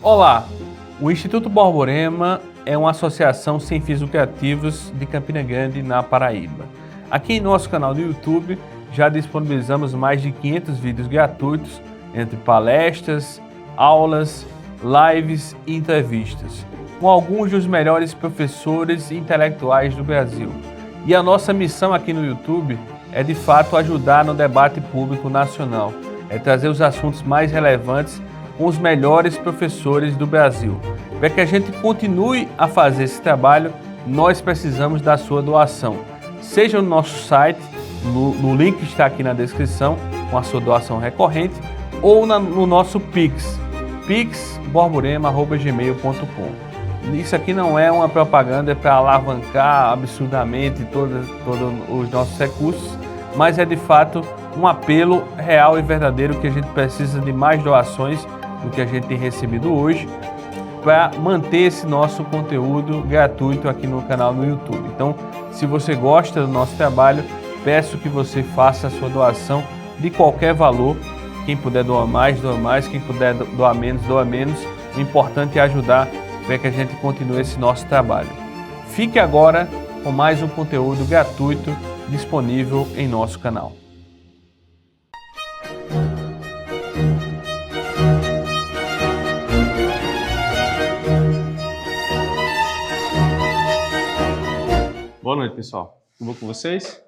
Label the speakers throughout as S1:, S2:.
S1: Olá, o Instituto Borborema é uma associação sem fins lucrativos de Campina Grande, na Paraíba. Aqui em nosso canal do YouTube já disponibilizamos mais de 500 vídeos gratuitos entre palestras, aulas, lives e entrevistas, com alguns dos melhores professores e intelectuais do Brasil. E a nossa missão aqui no YouTube é de fato ajudar no debate público nacional, é trazer os assuntos mais relevantes com os melhores professores do Brasil. Para que a gente continue a fazer esse trabalho, nós precisamos da sua doação. Seja no nosso site, no link que está aqui na descrição, com a sua doação recorrente, ou no nosso Pix, pixborborema@gmail.com. Isso aqui não é uma propaganda para alavancar absurdamente todos os nossos recursos, mas é de fato um apelo real e verdadeiro que a gente precisa de mais doações do que a gente tem recebido hoje para manter esse nosso conteúdo gratuito aqui no canal no YouTube. Então, se você gosta do nosso trabalho, peço que você faça a sua doação de qualquer valor. Quem puder doar mais, quem puder doar menos, doa menos. O importante é ajudar para que a gente continue esse nosso trabalho. Fique agora com mais um conteúdo gratuito disponível em nosso canal. Boa noite, pessoal. Tudo bom com vocês?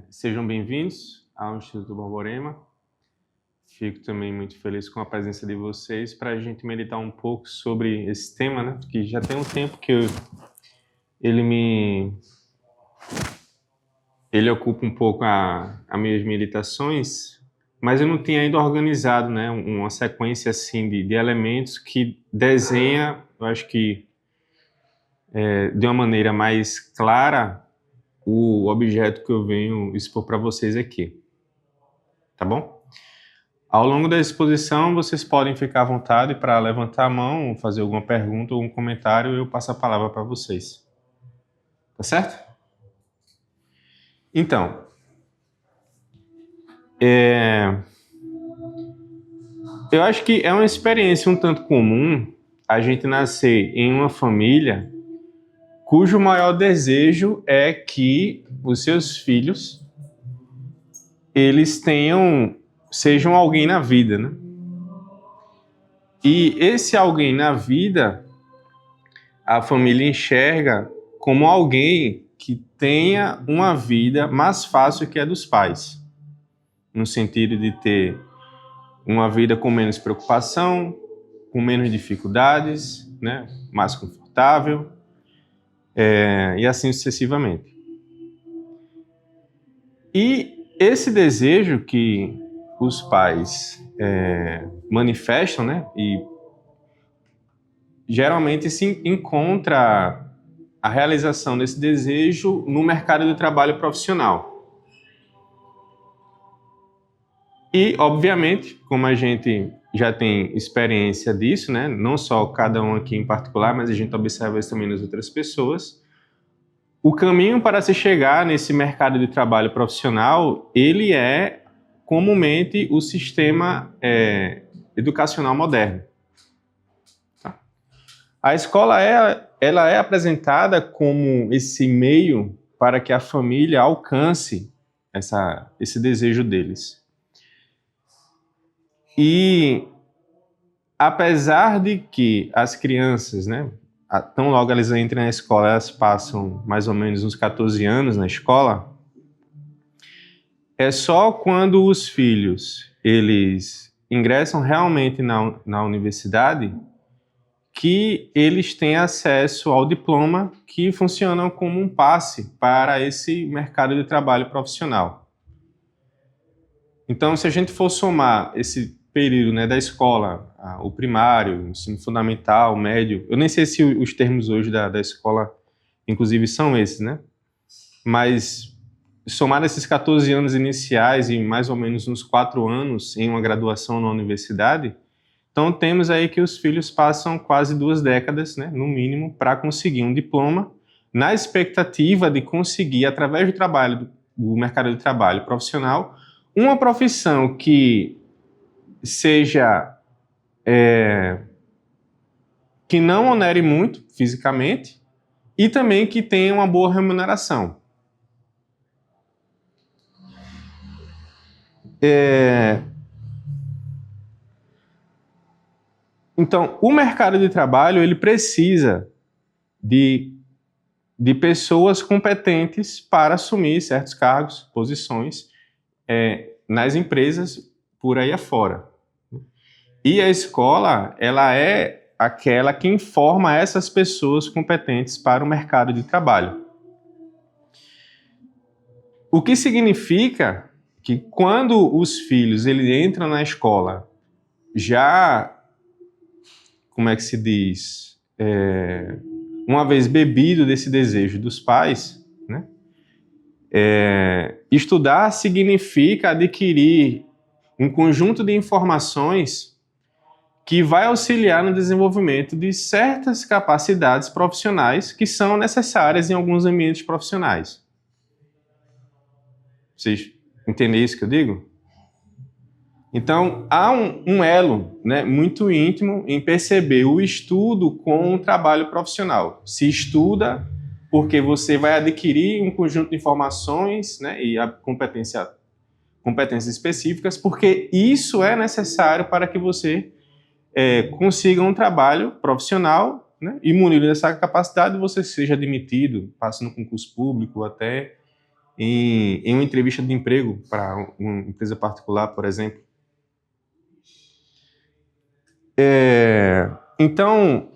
S1: Sejam bem-vindos ao Instituto Borborema. Fico também muito feliz com a presença de vocês para a gente meditar um pouco sobre esse tema, né? Porque já tem um tempo que ele ocupa um pouco as minhas meditações, mas eu não tinha ainda organizado, né, uma sequência assim de elementos que desenha, eu acho que de uma maneira mais clara o objeto que eu venho expor para vocês aqui, tá bom? Ao longo da exposição, vocês podem ficar à vontade para levantar a mão, fazer alguma pergunta ou um comentário e eu passo a palavra para vocês. Tá certo? Então, eu acho que é uma experiência um tanto comum a gente nascer em uma família cujo maior desejo é que os seus filhos eles sejam alguém na vida, né? E esse alguém na vida, a família enxerga como alguém que tenha uma vida mais fácil que a dos pais, no sentido de ter uma vida com menos preocupação, com menos dificuldades, né? Mais confortável, e assim sucessivamente. E esse desejo que os pais manifestam, né? E geralmente se encontra a realização desse desejo no mercado de trabalho profissional. E, obviamente, como a gente já tem experiência disso, né? Não só cada um aqui em particular, mas a gente observa isso também nas outras pessoas, o caminho para se chegar nesse mercado de trabalho profissional, ele é comumente o sistema educacional moderno. Tá? A escola ela é apresentada como esse meio para que a família alcance esse desejo deles. E apesar de que as crianças, né, tão logo elas entram na escola, elas passam mais ou menos uns 14 anos na escola, é só quando os filhos eles ingressam realmente na universidade que eles têm acesso ao diploma, que funciona como um passe para esse mercado de trabalho profissional. Então, se a gente for somar esse período, né, da escola, o primário, o ensino fundamental, o médio, eu nem sei se os termos hoje da escola, inclusive, são esses, né? Mas somar esses 14 anos iniciais e mais ou menos uns 4 anos em uma graduação na universidade, então temos aí que os filhos passam quase 2 décadas, né, no mínimo, para conseguir um diploma, na expectativa de conseguir, através do trabalho, do mercado de trabalho profissional, uma profissão que
S2: seja que não onere muito fisicamente e também que tenha uma boa remuneração. Então, o mercado de trabalho ele precisa de pessoas competentes para assumir certos cargos, posições nas empresas por aí afora. E a escola, ela é aquela que informa essas pessoas competentes para o mercado de trabalho. O que significa que quando os filhos eles entram na escola já, como é que se diz, uma vez bebido desse desejo dos pais, né? Estudar significa adquirir um conjunto de informações que vai auxiliar no desenvolvimento de certas capacidades profissionais que são necessárias em alguns ambientes profissionais. Vocês entendem isso que eu digo? Então, há um elo, né, muito íntimo em perceber o estudo com o trabalho profissional. Se estuda porque você vai adquirir um conjunto de informações, né, e a competências específicas, porque isso é necessário para que você consiga um trabalho profissional, né, e munido dessa capacidade você seja admitido, passe no concurso público, até em uma entrevista de emprego para uma empresa particular, por exemplo. Então,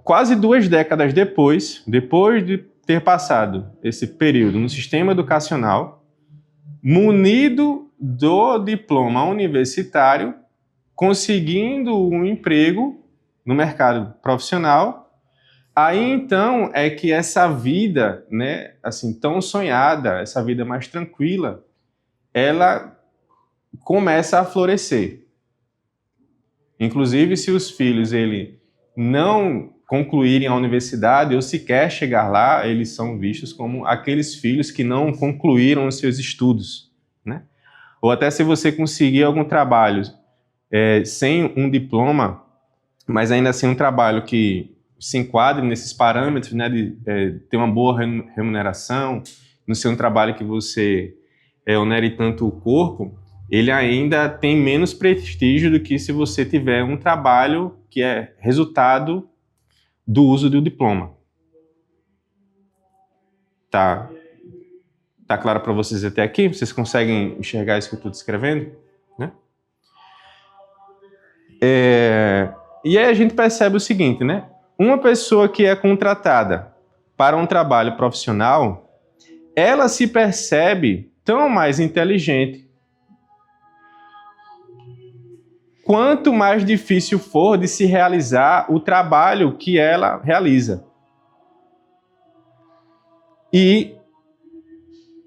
S2: quase 2 décadas depois de ter passado esse período no sistema educacional, munido do diploma universitário, conseguindo um emprego no mercado profissional, aí então é que essa vida, né, assim, tão sonhada, essa vida mais tranquila, ela começa a florescer. Inclusive, se os filhos não concluírem a universidade ou sequer chegar lá, eles são vistos como aqueles filhos que não concluíram os seus estudos, né? Ou até se você conseguir algum trabalho sem um diploma, mas ainda assim um trabalho que se enquadre nesses parâmetros, né, de ter uma boa remuneração, não ser um trabalho que você onere tanto o corpo, ele ainda tem menos prestígio do que se você tiver um trabalho que é resultado do uso do diploma. Tá claro para vocês até aqui? Vocês conseguem enxergar isso que eu estou descrevendo? Né? E aí a gente percebe o seguinte, né? Uma pessoa que é contratada para um trabalho profissional, ela se percebe tão mais inteligente quanto mais difícil for de se realizar o trabalho que ela realiza. E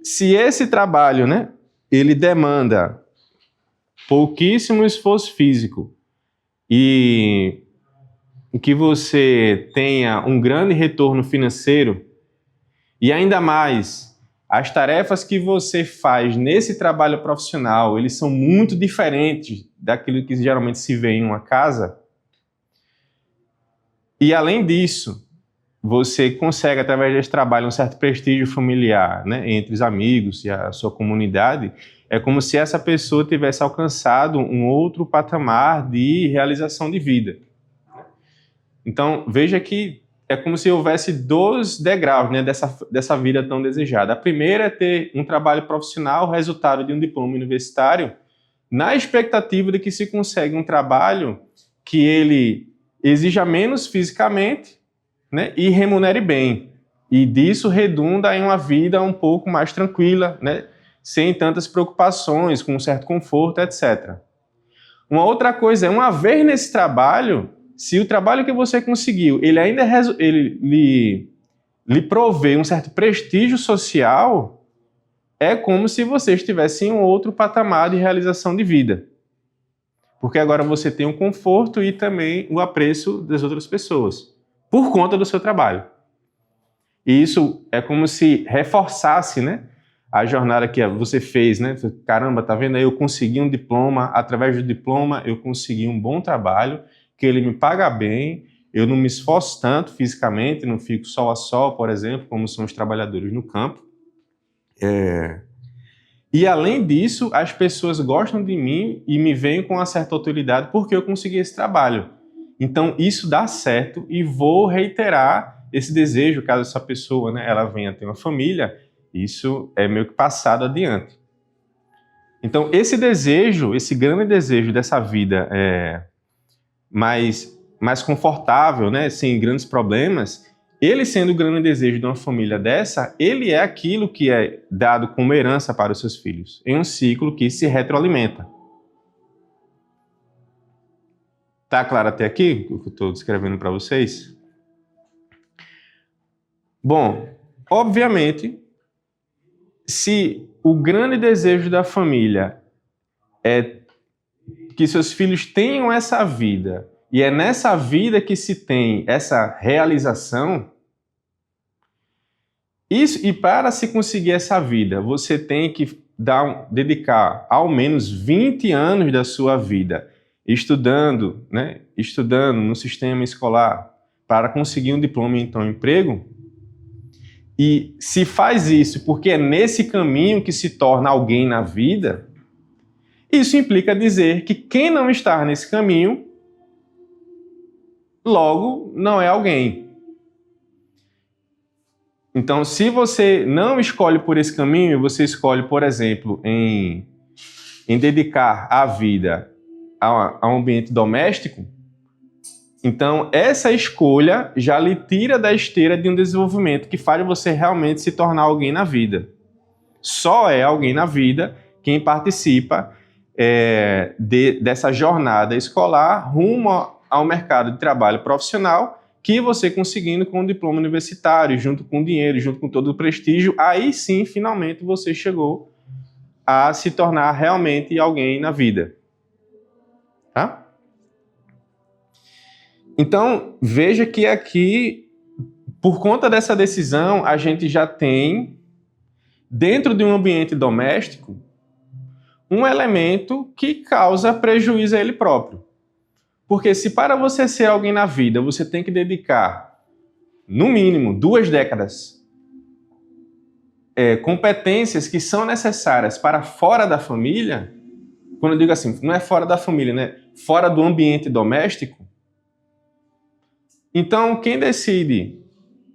S2: se esse trabalho, né, ele demanda pouquíssimo esforço físico e que você tenha um grande retorno financeiro, e ainda mais, as tarefas que você faz nesse trabalho profissional, eles são muito diferentes daquilo que geralmente se vê em uma casa. E além disso, você consegue, através desse trabalho, um certo prestígio familiar, né, entre os amigos e a sua comunidade. É como se essa pessoa tivesse alcançado um outro patamar de realização de vida. Então, veja que é como se houvesse 2 degraus, né, dessa vida tão desejada. A primeira é ter um trabalho profissional, resultado de um diploma universitário, na expectativa de que se consegue um trabalho que ele exija menos fisicamente, né, e remunere bem. E disso redunda em uma vida um pouco mais tranquila, né, sem tantas preocupações, com um certo conforto, etc. Uma outra coisa é, uma vez nesse trabalho, se o trabalho que você conseguiu, ele ainda lhe provê um certo prestígio social, é como se você estivesse em um outro patamar de realização de vida. Porque agora você tem o conforto e também o apreço das outras pessoas, por conta do seu trabalho. E isso é como se reforçasse, né, a jornada que você fez, né? Caramba, tá vendo aí? Eu consegui um diploma, através do diploma eu consegui um bom trabalho, que ele me paga bem, eu não me esforço tanto fisicamente, não fico sol a sol, por exemplo, como são os trabalhadores no campo. E além disso, as pessoas gostam de mim e me veem com uma certa autoridade porque eu consegui esse trabalho. Então isso dá certo e vou reiterar esse desejo, caso essa pessoa, né, ela venha ter uma família, isso é meio que passado adiante. Então esse desejo, esse grande desejo dessa vida mais confortável, né, sem grandes problemas, ele sendo o grande desejo de uma família dessa, ele é aquilo que é dado como herança para os seus filhos, em um ciclo que se retroalimenta. Tá claro até aqui o que eu estou descrevendo para vocês? Bom, obviamente, se o grande desejo da família é que seus filhos tenham essa vida, e é nessa vida que se tem essa realização, e para se conseguir essa vida, você tem que dedicar ao menos 20 anos da sua vida estudando, né? Estudando no sistema escolar para conseguir um diploma e então um emprego. E se faz isso porque é nesse caminho que se torna alguém na vida, isso implica dizer que quem não está nesse caminho, logo não é alguém. Então, se você não escolhe por esse caminho, você escolhe, por exemplo, em dedicar a vida a um ambiente doméstico, então essa escolha já lhe tira da esteira de um desenvolvimento que faz você realmente se tornar alguém na vida. Só é alguém na vida quem participa dessa jornada escolar rumo ao mercado de trabalho profissional, que você conseguindo com o diploma universitário, junto com o dinheiro, junto com todo o prestígio, aí sim, finalmente, você chegou a se tornar realmente alguém na vida. Tá? Então, veja que aqui, por conta dessa decisão, a gente já tem, dentro de um ambiente doméstico, um elemento que causa prejuízo a ele próprio. Porque se para você ser alguém na vida, você tem que dedicar, no mínimo, 2 décadas, competências que são necessárias para fora da família, quando eu digo assim, não é fora da família, né? Fora do ambiente doméstico, então quem decide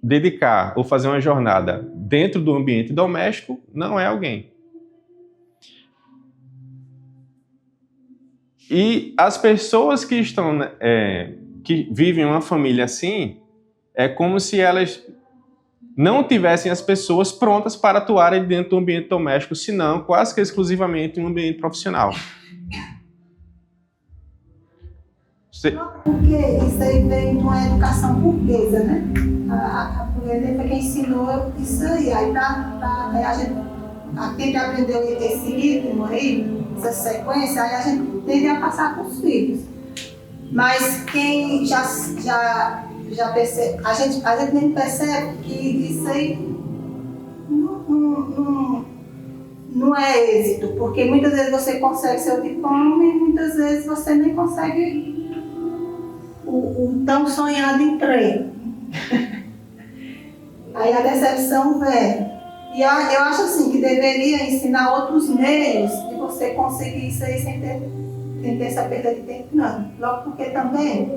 S2: dedicar ou fazer uma jornada dentro do ambiente doméstico não é alguém. E as pessoas que estão, que vivem uma família assim, é como se elas não tivessem as pessoas prontas para atuarem dentro do ambiente doméstico, senão quase que exclusivamente um ambiente profissional.
S3: Porque isso aí vem de uma educação burguesa, né? A burguesa foi quem ensinou isso aí. Aí a gente tem que aprender esse ritmo aí, essa sequência, aí a gente tende a passar para os filhos. Mas quem já percebe, a gente nem percebe que isso aí não é êxito, porque muitas vezes você consegue seu diploma e muitas vezes você nem consegue o tão sonhado emprego. Aí a decepção vem. E eu acho assim que deveria ensinar outros meios de você conseguir isso aí sem ter essa perda de tempo, não. Logo porque também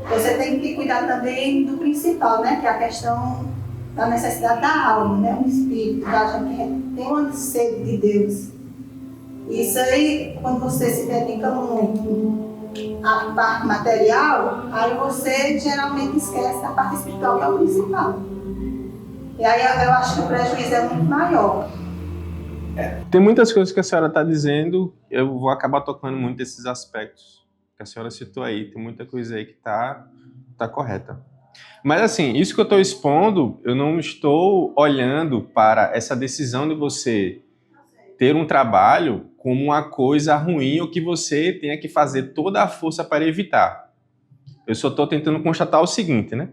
S3: você tem que cuidar também do principal, né? Que é a questão da necessidade da alma, né? O espírito, da gente tem uma sede de Deus. Isso aí, quando você se dedica muito à parte material, aí você geralmente esquece a parte espiritual, que é o principal. E aí eu acho que o prejuízo é muito maior.
S2: Tem muitas coisas que a senhora está dizendo, eu vou acabar tocando muito desses aspectos que a senhora citou aí, tem muita coisa aí que tá correta. Mas assim, isso que eu estou expondo, eu não estou olhando para essa decisão de você ter um trabalho como uma coisa ruim ou que você tenha que fazer toda a força para evitar. Eu só estou tentando constatar o seguinte, né?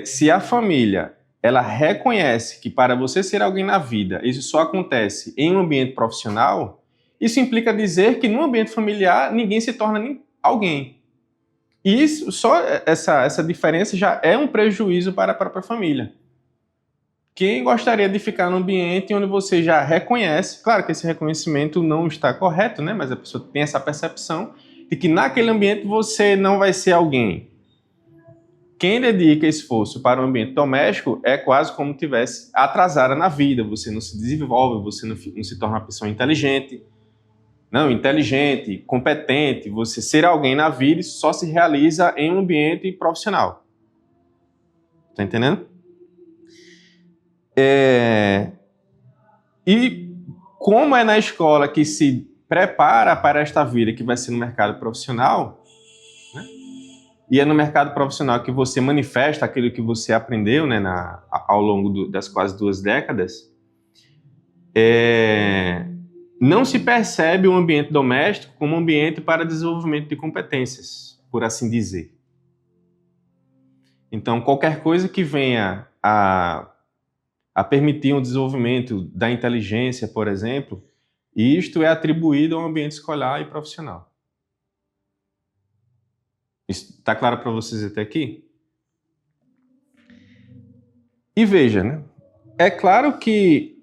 S2: Se a família ela reconhece que para você ser alguém na vida, isso só acontece em um ambiente profissional, isso implica dizer que no ambiente familiar ninguém se torna alguém. E isso, só essa diferença já é um prejuízo para a própria família. Quem gostaria de ficar num ambiente onde você já reconhece, claro que esse reconhecimento não está correto, né? Mas a pessoa tem essa percepção de que naquele ambiente você não vai ser alguém. Quem dedica esforço para o ambiente doméstico é quase como se estivesse atrasada na vida. Você não se desenvolve, você não se torna uma pessoa inteligente. Não, inteligente, competente. Você ser alguém na vida só se realiza em um ambiente profissional. Tá entendendo? E como é na escola que se prepara para esta vida que vai ser no mercado profissional, né? E é no mercado profissional que você manifesta aquilo que você aprendeu, né, ao longo das quase 2 décadas, não se percebe o ambiente doméstico como um ambiente para desenvolvimento de competências, por assim dizer. Então, qualquer coisa que venha a permitir um desenvolvimento da inteligência, por exemplo, isto é atribuído ao ambiente escolar e profissional. Está claro para vocês até aqui? E veja, né? É claro que,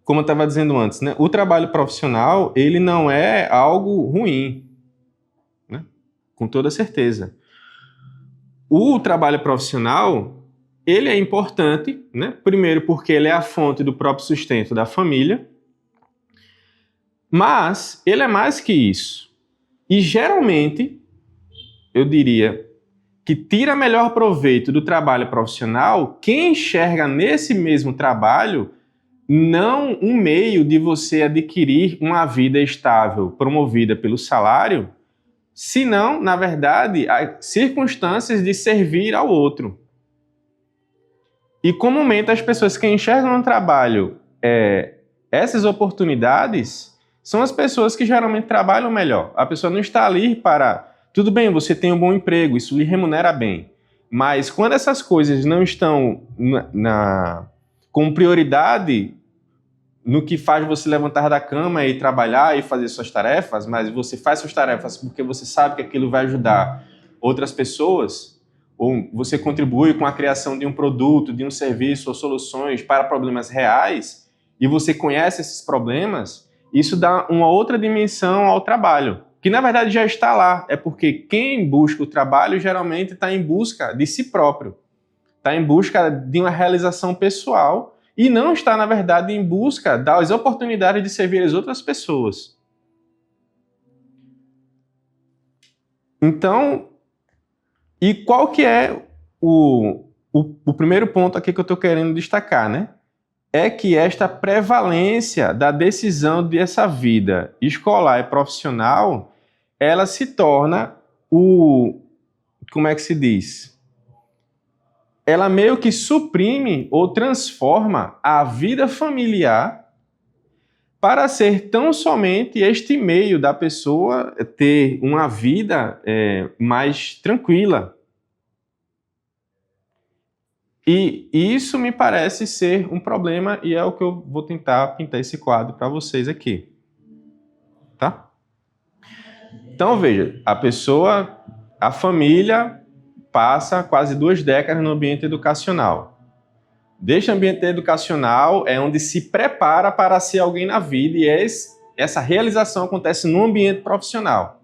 S2: como eu estava dizendo antes, né, o trabalho profissional ele não é algo ruim, né? Com toda certeza. O trabalho profissional ele é importante, né? Primeiro porque ele é a fonte do próprio sustento da família, mas ele é mais que isso. E geralmente eu diria que tira melhor proveito do trabalho profissional quem enxerga nesse mesmo trabalho não um meio de você adquirir uma vida estável promovida pelo salário, senão, na verdade, as circunstâncias de servir ao outro. E comumente as pessoas que enxergam no trabalho essas oportunidades são as pessoas que geralmente trabalham melhor. A pessoa não está ali para... Tudo bem, você tem um bom emprego, isso lhe remunera bem. Mas quando essas coisas não estão com prioridade no que faz você levantar da cama e trabalhar e fazer suas tarefas, mas você faz suas tarefas porque você sabe que aquilo vai ajudar outras pessoas, ou você contribui com a criação de um produto, de um serviço ou soluções para problemas reais, e você conhece esses problemas, isso dá uma outra dimensão ao trabalho, que na verdade já está lá. É porque quem busca o trabalho geralmente está em busca de si próprio, está em busca de uma realização pessoal e não está, na verdade, em busca das oportunidades de servir as outras pessoas. Então, e qual que é o primeiro ponto aqui que eu estou querendo destacar, né? É que esta prevalência da decisão dessa vida escolar e profissional, ela se torna como é que se diz? Ela meio que suprime ou transforma a vida familiar para ser tão somente este meio da pessoa ter uma vida mais tranquila. E isso me parece ser um problema e é o que eu vou tentar pintar esse quadro para vocês aqui. Tá? Então, veja, a família passa quase 2 décadas no ambiente educacional. Deste ambiente educacional é onde se prepara para ser alguém na vida e essa realização acontece no ambiente profissional.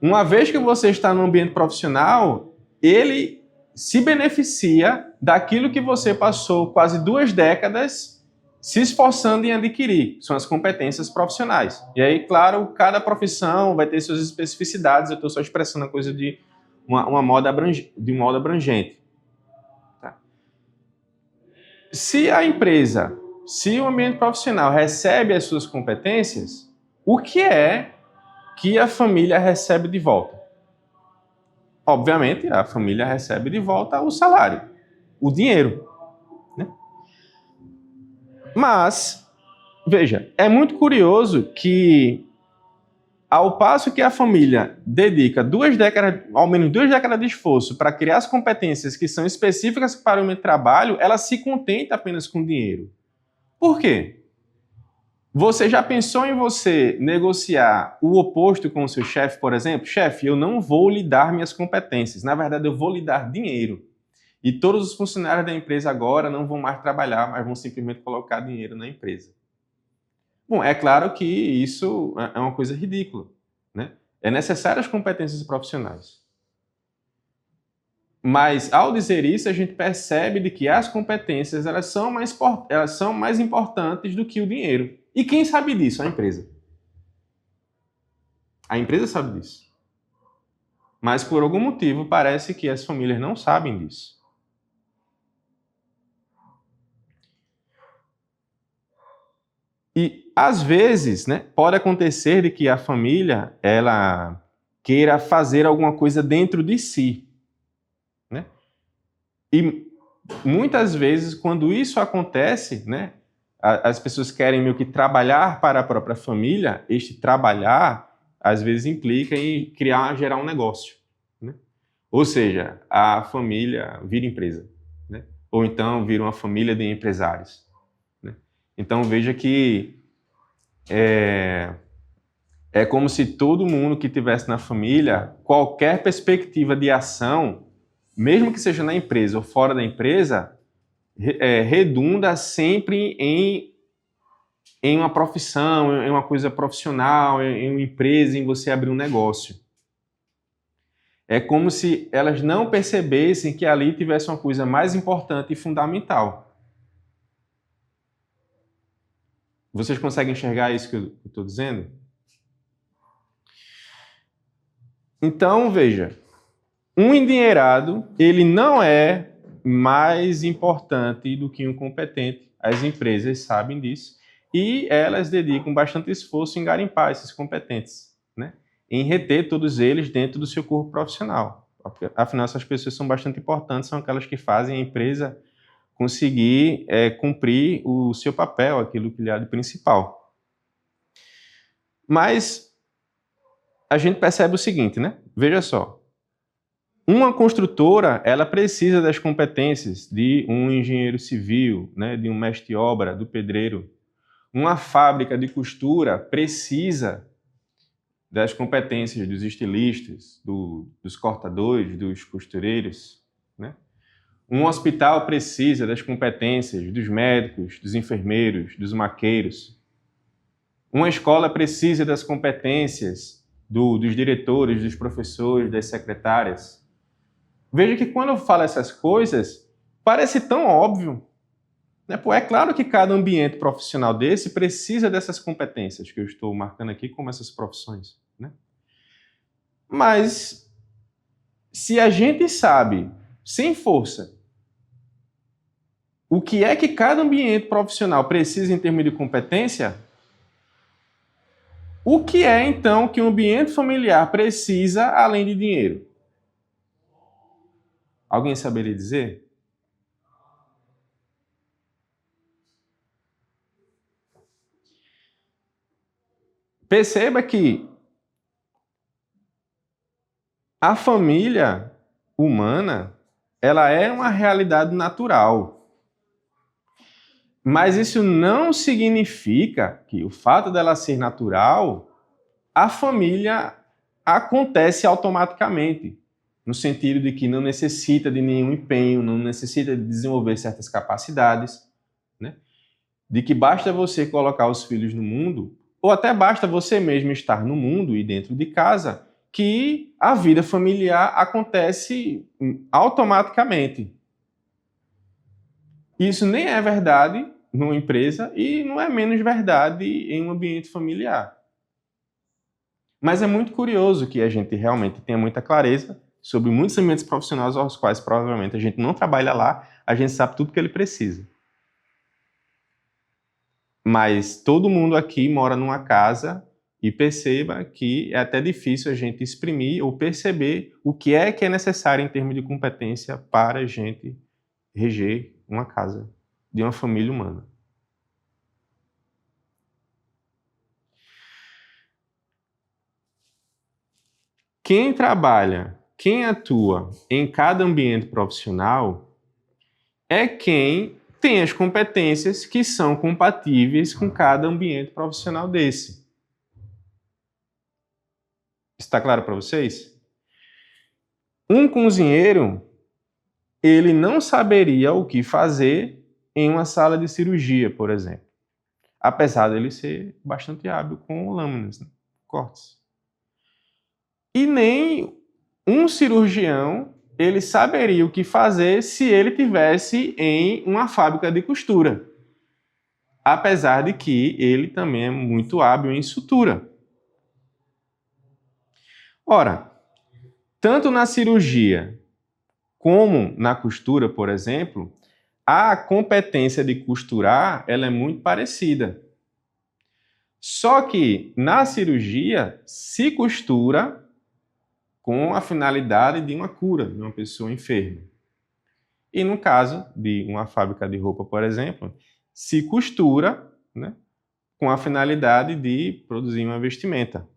S2: Uma vez que você está no ambiente profissional, ele se beneficia daquilo que você passou quase 2 décadas se esforçando em adquirir, são as competências profissionais. E aí, claro, cada profissão vai ter suas especificidades, eu estou só expressando a coisa de um modo abrangente. Tá? Se a empresa, se o ambiente profissional recebe as suas competências, o que é que a família recebe de volta? Obviamente, a família recebe de volta o salário, o dinheiro. Né? Mas, veja, é muito curioso que Ao passo que a família dedica ao menos 2 décadas de esforço para criar as competências que são específicas para o trabalho, ela se contenta apenas com dinheiro. Por quê? Você já pensou em você negociar o oposto com o seu chefe, por exemplo? Chefe, eu não vou lhe dar minhas competências. Na verdade, eu vou lhe dar dinheiro. E todos os funcionários da empresa agora não vão mais trabalhar, mas vão simplesmente colocar dinheiro na empresa. Bom, é claro que isso é uma coisa ridícula, né? É necessário as competências profissionais. Mas, ao dizer isso, a gente percebe de que as competências elas são mais importantes do que o dinheiro. E quem sabe disso? A empresa. A empresa sabe disso. Mas, por algum motivo, parece que as famílias não sabem disso. E, às vezes, né, pode acontecer de que a família ela queira fazer alguma coisa dentro de si. Né? E, muitas vezes, quando isso acontece, né, as pessoas querem meio que trabalhar para a própria família. Este trabalhar, às vezes, implica em gerar um negócio. Né? Ou seja, a família vira empresa. Né? Ou então vira uma família de empresários. Né? Então, veja que é como se todo mundo que tivesse na família, qualquer perspectiva de ação, mesmo que seja na empresa ou fora da empresa, redunda sempre em uma profissão, em uma coisa profissional, em uma empresa, em você abrir um negócio. É como se elas não percebessem que ali tivesse uma coisa mais importante e fundamental. Vocês conseguem enxergar isso que eu estou dizendo? Então, veja, um endinheirado, ele não é mais importante do que um competente. As empresas sabem disso e elas dedicam bastante esforço em garimpar esses competentes, né? Em reter todos eles dentro do seu corpo profissional. Afinal, essas pessoas são bastante importantes, são aquelas que fazem a empresa conseguir cumprir o seu papel, aquilo que lhe é de principal. Mas a gente percebe o seguinte, né? Veja só. Uma construtora, ela precisa das competências de um engenheiro civil, né? De um mestre de obra, do pedreiro. Uma fábrica de costura precisa das competências dos estilistas, dos cortadores, dos costureiros, né? Um hospital precisa das competências dos médicos, dos enfermeiros, dos maqueiros. Uma escola precisa das competências dos diretores, dos professores, das secretárias. Veja que quando eu falo essas coisas, parece tão óbvio. Né? Pô, é claro que cada ambiente profissional desse precisa dessas competências que eu estou marcando aqui como essas profissões. Né? Mas, se a gente sabe, sem força, o que é que cada ambiente profissional precisa em termos de competência, o que é, então, que um ambiente familiar precisa além de dinheiro? Alguém saberia dizer? Perceba que a família humana, ela é uma realidade natural. Mas isso não significa que o fato dela ser natural, a família acontece automaticamente. No sentido de que não necessita de nenhum empenho, não necessita de desenvolver certas capacidades, né? De que basta você colocar os filhos no mundo, ou até basta você mesmo estar no mundo e dentro de casa, que a vida familiar acontece automaticamente. Isso nem é verdade numa empresa e não é menos verdade em um ambiente familiar. Mas é muito curioso que a gente realmente tenha muita clareza sobre muitos ambientes profissionais aos quais provavelmente a gente não trabalha lá, a gente sabe tudo que ele precisa. Mas todo mundo aqui mora numa casa e perceba que é até difícil a gente exprimir ou perceber o que é necessário em termos de competência para a gente reger uma casa de uma família humana. quem trabalha, quem atua em cada ambiente profissional é quem tem as competências que são compatíveis com cada ambiente profissional desse. Está claro para vocês? Um cozinheiro, ele não saberia o que fazer em uma sala de cirurgia, por exemplo. Apesar dele ser bastante hábil com lâminas, né? Cortes. E nem um cirurgião, ele saberia o que fazer se ele tivesse em uma fábrica de costura. Apesar de que ele também é muito hábil em sutura. Ora, tanto na cirurgia como na costura, por exemplo, a competência de costurar ela é muito parecida. Só que na cirurgia se costura com a finalidade de uma cura de uma pessoa enferma. E no caso de uma fábrica de roupa, por exemplo, se costura, né, com a finalidade de produzir uma vestimenta.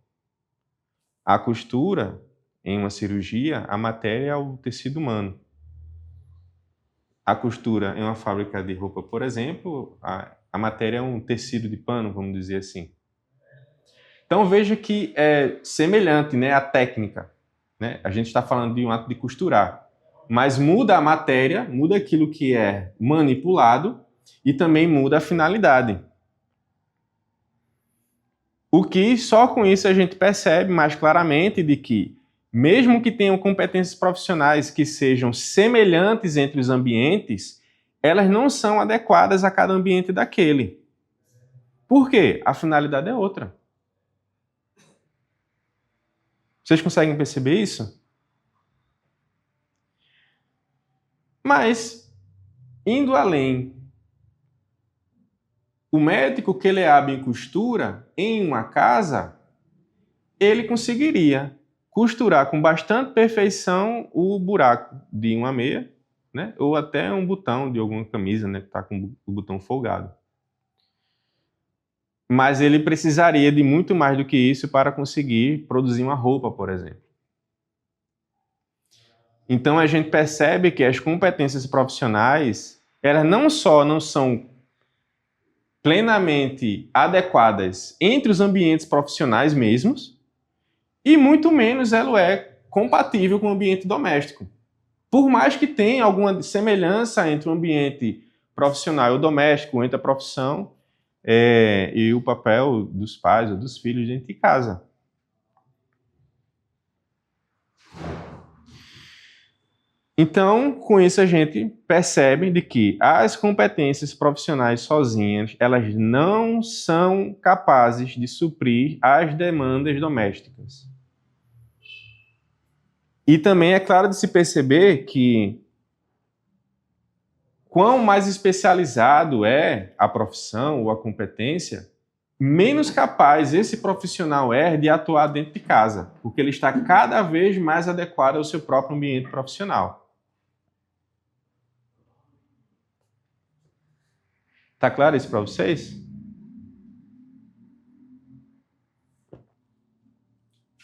S2: A costura, em uma cirurgia, a matéria é o tecido humano. A costura em uma fábrica de roupa, por exemplo, a matéria é um tecido de pano, vamos dizer assim. Então veja que é semelhante, né, a técnica. Né? A gente está falando de um ato de costurar, mas muda a matéria, muda aquilo que é manipulado e também muda a finalidade. O que só com isso a gente percebe mais claramente de que, mesmo que tenham competências profissionais que sejam semelhantes entre os ambientes, elas não são adequadas a cada ambiente daquele. Por quê? A finalidade é outra. Vocês conseguem perceber isso? Mas, indo além, o médico que ele é hábil em costura, em uma casa, ele conseguiria costurar com bastante perfeição o buraco de uma meia, né? Ou até um botão de alguma camisa, né? Que está com o botão folgado. Mas ele precisaria de muito mais do que isso para conseguir produzir uma roupa, por exemplo. Então a gente percebe que as competências profissionais, elas não só não são plenamente adequadas entre os ambientes profissionais mesmos, e muito menos ela é compatível com o ambiente doméstico. Por mais que tenha alguma semelhança entre o ambiente profissional e o doméstico, entre a profissão e o papel dos pais ou dos filhos dentro de casa. Então, com isso a gente percebe de que as competências profissionais sozinhas, elas não são capazes de suprir as demandas domésticas. E também é claro de se perceber que quão mais especializado é a profissão ou a competência, menos capaz esse profissional é de atuar dentro de casa, porque ele está cada vez mais adequado ao seu próprio ambiente profissional. Tá claro isso para vocês?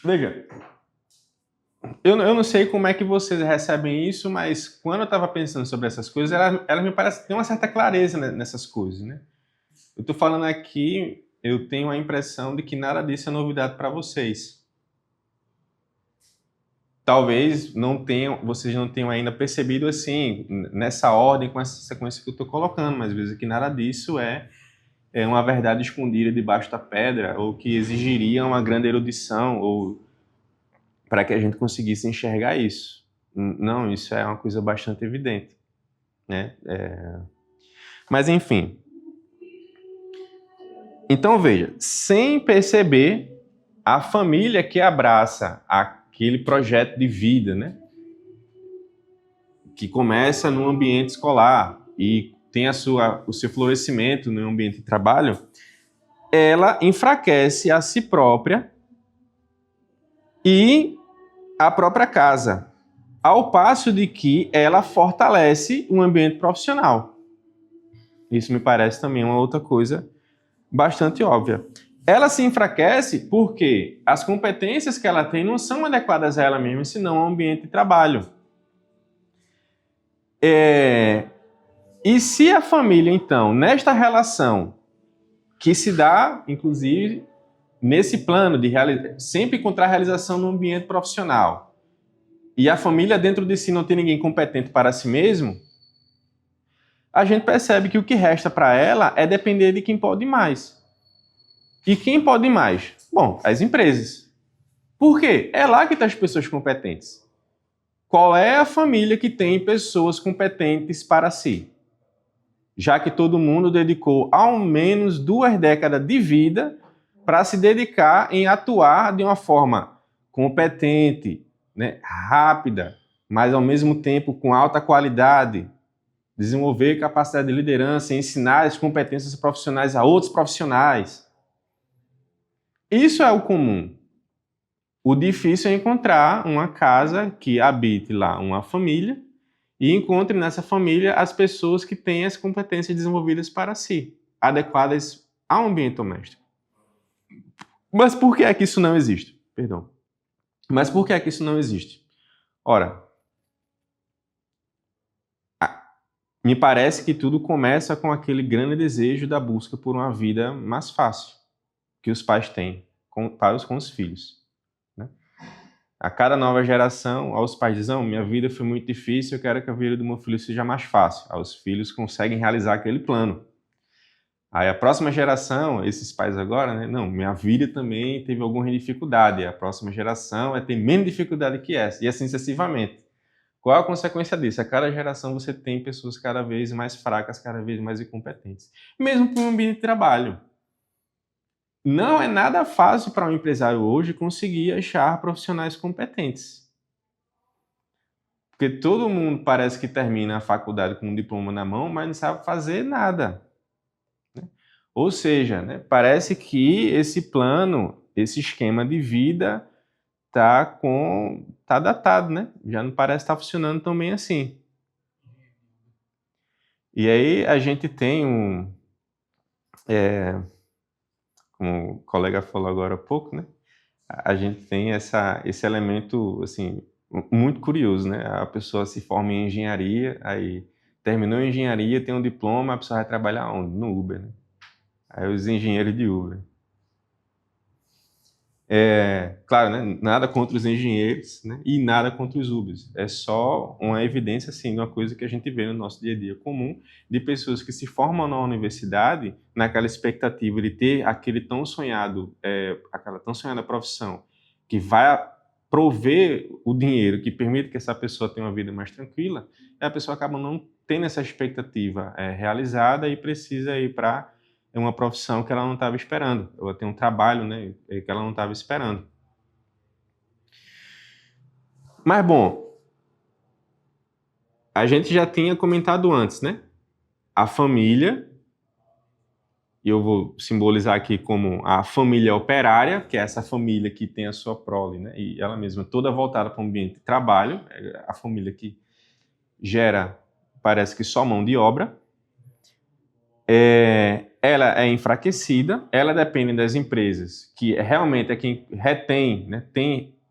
S2: Veja, eu não sei como é que vocês recebem isso, mas quando eu estava pensando sobre essas coisas, elas me parecem ter uma certa clareza nessas coisas, né? Eu estou falando aqui, eu tenho a impressão de que nada disso é novidade para vocês. Talvez vocês não tenham ainda percebido assim, nessa ordem, com essa sequência que eu estou colocando, mas veja que nada disso é uma verdade escondida debaixo da pedra, ou que exigiria uma grande erudição, ou para que a gente conseguisse enxergar isso. Não, isso é uma coisa bastante evidente, né? Mas, enfim. Então, veja, sem perceber, a família que abraça aquele projeto de vida, né? Que começa no ambiente escolar e tem o seu florescimento no ambiente de trabalho, ela enfraquece a si própria e a própria casa, ao passo de que ela fortalece o ambiente profissional. Isso me parece também uma outra coisa bastante óbvia. Ela se enfraquece porque as competências que ela tem não são adequadas a ela mesma, senão ao ambiente de trabalho. E se a família, então, nesta relação que se dá, inclusive, nesse plano de sempre encontrar realização no ambiente profissional, e a família dentro de si não tem ninguém competente para si mesmo, a gente percebe que o que resta para ela é depender de quem pode mais. E quem pode mais? Bom, as empresas. Por quê? É lá que estão as pessoas competentes. Qual é a família que tem pessoas competentes para si? Já que todo mundo dedicou ao menos 2 décadas de vida para se dedicar em atuar de uma forma competente, né, rápida, mas ao mesmo tempo com alta qualidade, desenvolver capacidade de liderança, ensinar as competências profissionais a outros profissionais. Isso é o comum. O difícil é encontrar uma casa que habite lá uma família e encontre nessa família as pessoas que têm as competências desenvolvidas para si, adequadas ao ambiente doméstico. Mas por que é que isso não existe? Perdão. Mas por que é que isso não existe? Ora, me parece que tudo começa com aquele grande desejo da busca por uma vida mais fácil que os pais têm com os filhos. Né? A cada nova geração, os pais dizem, minha vida foi muito difícil, eu quero que a vida do meu filho seja mais fácil. Aí os filhos conseguem realizar aquele plano. Aí a próxima geração, esses pais agora, né? Não, minha vida também teve alguma dificuldade. A próxima geração é ter menos dificuldade que essa. E assim sucessivamente. Qual a consequência disso? A cada geração você tem pessoas cada vez mais fracas, cada vez mais incompetentes. Mesmo para um ambiente de trabalho. Não é nada fácil para um empresário hoje conseguir achar profissionais competentes. Porque todo mundo parece que termina a faculdade com um diploma na mão, mas não sabe fazer nada. Ou seja, né, parece que esse plano, esse esquema de vida tá datado, né? Já não parece estar funcionando tão bem assim. E aí a gente tem como o colega falou agora há pouco, né? A gente tem esse elemento assim, muito curioso, né? A pessoa se forma em engenharia, aí terminou a engenharia, tem um diploma, a pessoa vai trabalhar onde? No Uber, né? Aí os engenheiros de Uber. Claro, né? Nada contra os engenheiros, né? E nada contra os Ubers. É só uma evidência, assim, de uma coisa que a gente vê no nosso dia a dia comum, de pessoas que se formam na universidade naquela expectativa de ter aquela tão sonhada profissão que vai prover o dinheiro que permite que essa pessoa tenha uma vida mais tranquila, e a pessoa acaba não tendo essa expectativa realizada e precisa ir para uma profissão que ela não estava esperando. Ela tem um trabalho, né, que ela não estava esperando. Mas, bom, a gente já tinha comentado antes, né? A família, e eu vou simbolizar aqui como a família operária, que é essa família que tem a sua prole, né? E ela mesma toda voltada para o ambiente de trabalho, a família que gera, parece que só mão de obra. Ela é enfraquecida, ela depende das empresas, que realmente é quem retém, né,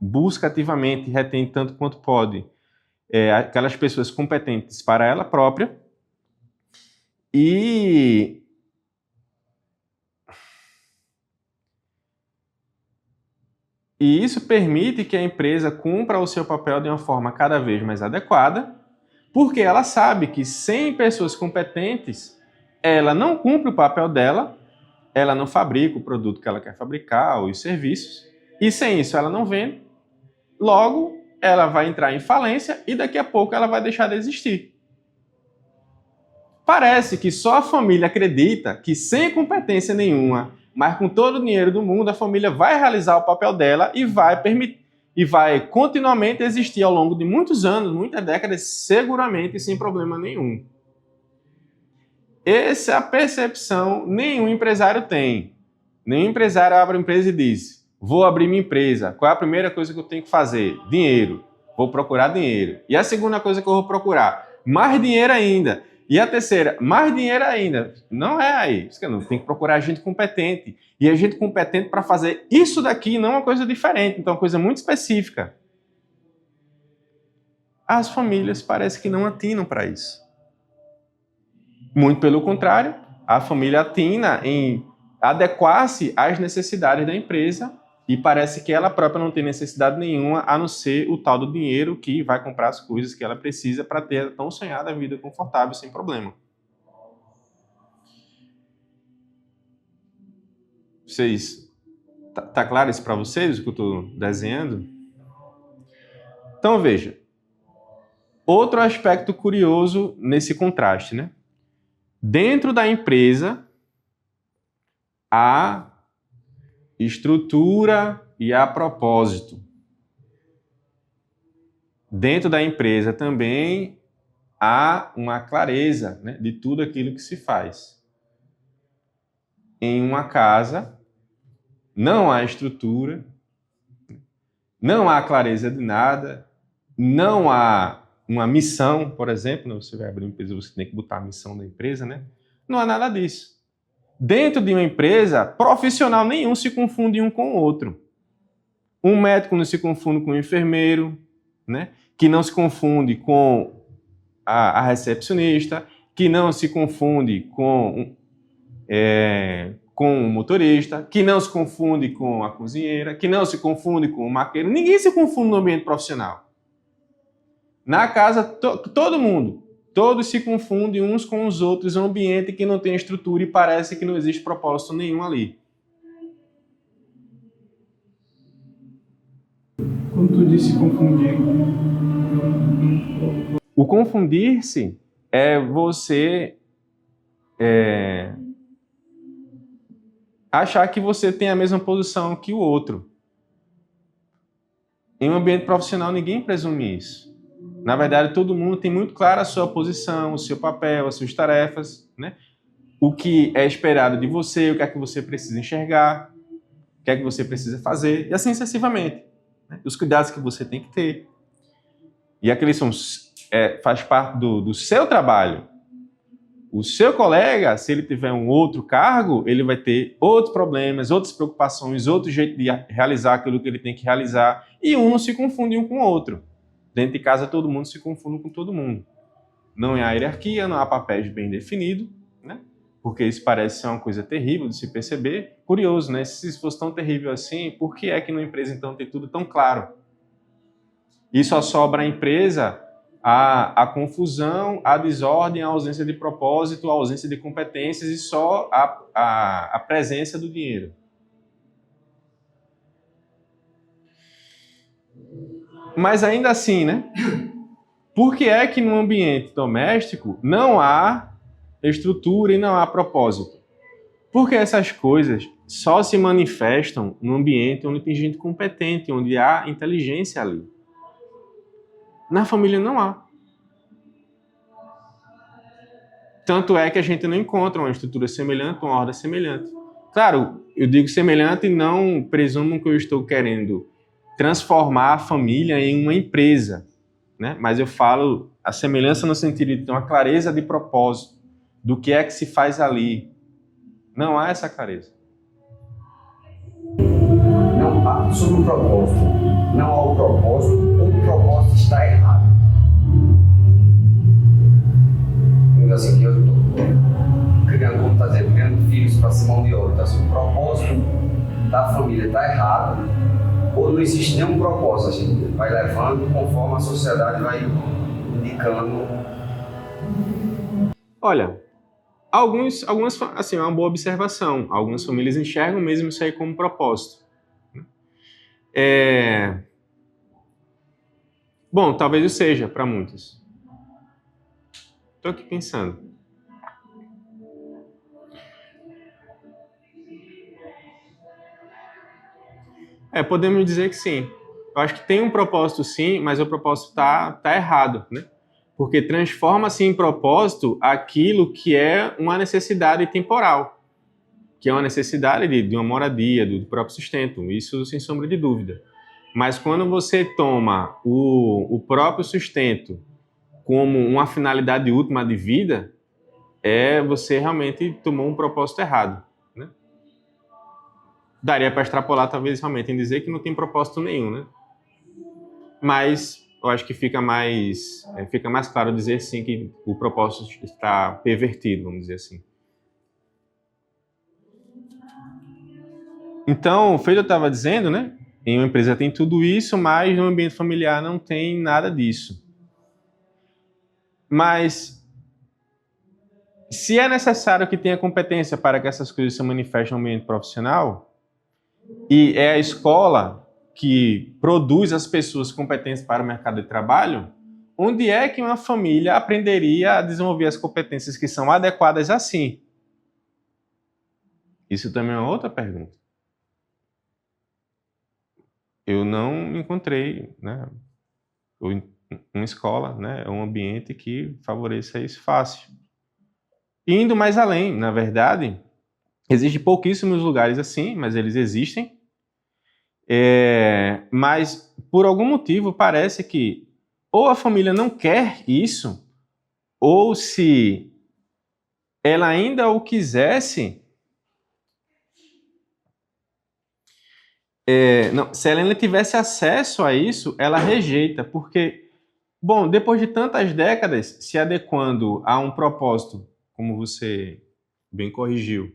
S2: busca ativamente e retém tanto quanto pode aquelas pessoas competentes para ela própria. E isso permite que a empresa cumpra o seu papel de uma forma cada vez mais adequada, porque ela sabe que sem pessoas competentes, ela não cumpre o papel dela, ela não fabrica o produto que ela quer fabricar, os serviços, e sem isso ela não vende, logo ela vai entrar em falência e daqui a pouco ela vai deixar de existir. Parece que só a família acredita que sem competência nenhuma, mas com todo o dinheiro do mundo, a família vai realizar o papel dela e vai continuamente existir ao longo de muitos anos, muitas décadas, seguramente sem problema nenhum. Essa é a percepção nenhum empresário tem. Nenhum empresário abre uma empresa e diz, vou abrir minha empresa, qual é a primeira coisa que eu tenho que fazer? Dinheiro. Vou procurar dinheiro. E a segunda coisa que eu vou procurar? Mais dinheiro ainda. E a terceira, mais dinheiro ainda. Não é aí. Tem que procurar gente competente. E a gente competente para fazer isso daqui não é uma coisa diferente, então é uma coisa muito específica. As famílias parece que não atinam para isso. Muito pelo contrário, a família atina em adequar-se às necessidades da empresa e parece que ela própria não tem necessidade nenhuma a não ser o tal do dinheiro que vai comprar as coisas que ela precisa para ter a tão sonhada vida confortável, sem problema. Tá claro isso para vocês, o que eu estou desenhando? Então veja, outro aspecto curioso nesse contraste, né? Dentro da empresa, há estrutura e há propósito. Dentro da empresa também há uma clareza, né, de tudo aquilo que se faz. Em uma casa, não há estrutura, não há clareza de nada, não há uma missão, por exemplo, você vai abrir uma empresa, você tem que botar a missão da empresa, né? Não há nada disso. Dentro de uma empresa, profissional nenhum se confunde um com o outro. Um médico não se confunde com o enfermeiro, né? Que não se confunde com a recepcionista, que não se confunde com o motorista, que não se confunde com a cozinheira, que não se confunde com o maqueiro. Ninguém se confunde no ambiente profissional. Na casa, todo mundo, todos se confundem uns com os outros, é um ambiente que não tem estrutura e parece que não existe propósito nenhum ali.
S1: Quando tu disse confundir...
S2: O confundir-se é você achar que você tem a mesma posição que o outro. Em um ambiente profissional, ninguém presume isso. Na verdade, todo mundo tem muito clara a sua posição, o seu papel, as suas tarefas, né? O que é esperado de você, o que é que você precisa enxergar, o que é que você precisa fazer, e assim sucessivamente. Né? Os cuidados que você tem que ter. E aqueles faz parte do seu trabalho. O seu colega, se ele tiver um outro cargo, ele vai ter outros problemas, outras preocupações, outro jeito de realizar aquilo que ele tem que realizar, e um não se confunde um com o outro. Dentro de casa, todo mundo se confunde com todo mundo. Não há hierarquia, não há papéis bem definidos, né? Porque isso parece ser uma coisa terrível de se perceber. Curioso, né? Se fosse tão terrível assim, por que é que numa empresa, então, tem tudo tão claro? E só sobra à empresa a confusão, a desordem, a ausência de propósito, a ausência de competências e só a presença do dinheiro. Mas ainda assim, né? Por que é que no ambiente doméstico não há estrutura e não há propósito? Porque essas coisas só se manifestam no ambiente onde tem gente competente, onde há inteligência ali. Na família não há. Tanto é que a gente não encontra uma estrutura semelhante, uma ordem semelhante. Claro, eu digo semelhante e não presumo que eu estou querendo transformar a família em uma empresa, né? Mas eu falo a semelhança no sentido de ter uma clareza de propósito do que é que se faz ali. Não há essa clareza.
S4: Não há sobre o propósito. Não há o propósito ou o propósito está errado. Então, assim, eu estou criando, como está dizendo, criando filhos para ser mão de obra. Então, assim, o propósito da família está errado. Ou não existe nenhum propósito, a gente vai levando conforme a sociedade vai indicando.
S2: Olha, algumas, assim, é uma boa observação. Algumas famílias enxergam mesmo isso aí como propósito. Bom, talvez eu seja para muitos. Estou aqui pensando. Podemos dizer que sim. Eu acho que tem um propósito sim, mas o propósito tá errado, né? Porque transforma-se em propósito aquilo que é uma necessidade temporal, que é uma necessidade de uma moradia, do próprio sustento, isso sem sombra de dúvida. Mas quando você toma o próprio sustento como uma finalidade última de vida, você realmente tomou um propósito errado, né? Daria para extrapolar, talvez, realmente, em dizer que não tem propósito nenhum, né? Mas eu acho que fica mais claro dizer, sim, que o propósito está pervertido, vamos dizer assim. Então, feito eu estava dizendo, né? Em uma empresa tem tudo isso, mas no ambiente familiar não tem nada disso. Mas se é necessário que tenha competência para que essas coisas se manifestem no ambiente profissional, e é a escola que produz as pessoas competentes para o mercado de trabalho, onde é que uma família aprenderia a desenvolver as competências que são adequadas assim? Isso também é outra pergunta. Eu não encontrei, né, uma escola, né, um ambiente que favoreça isso fácil. Indo mais além, na verdade, existem pouquíssimos lugares assim, mas eles existem. Mas, por algum motivo, parece que ou a família não quer isso, ou se ela ainda o quisesse, se ela ainda tivesse acesso a isso, ela rejeita, porque, bom, depois de tantas décadas se adequando a um propósito, como você bem corrigiu,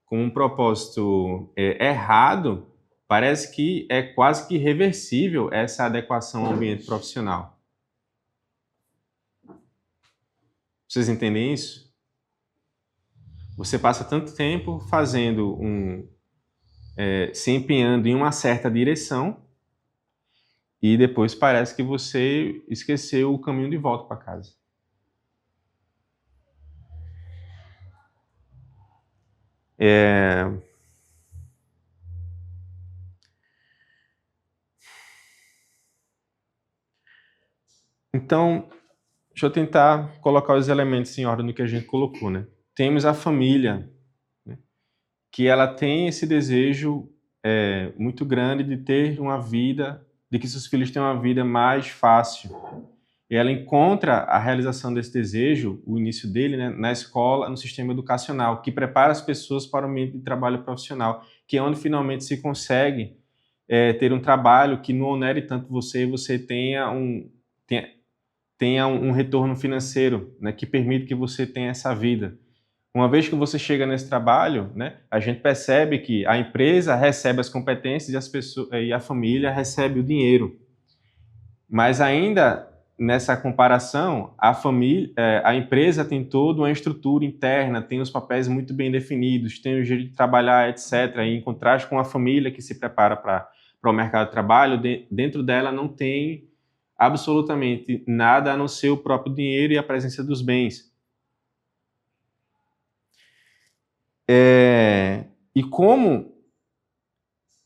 S2: com um propósito errado, parece que é quase que irreversível essa adequação ao ambiente profissional. Vocês entendem isso? Você passa tanto tempo fazendo se empenhando em uma certa direção e depois parece que você esqueceu o caminho de volta para casa. Então, deixa eu tentar colocar os elementos em ordem no que a gente colocou, né? Temos a família, né, que ela tem esse desejo muito grande de ter uma vida, de que seus filhos tenham uma vida mais fácil. E ela encontra a realização desse desejo, o início dele, né, na escola, no sistema educacional, que prepara as pessoas para o ambiente de trabalho profissional, que é onde finalmente se consegue ter um trabalho que não onere tanto você, e você tenha um retorno financeiro, né, que permite que você tenha essa vida. Uma vez que você chega nesse trabalho, né, a gente percebe que a empresa recebe as competências e a família recebe o dinheiro. Mas ainda nessa comparação, a empresa tem toda uma estrutura interna, tem os papéis muito bem definidos, tem o jeito de trabalhar, etc. E em contraste com a família que se prepara para o mercado de trabalho, dentro dela não tem absolutamente nada a não ser o próprio dinheiro e a presença dos bens. E como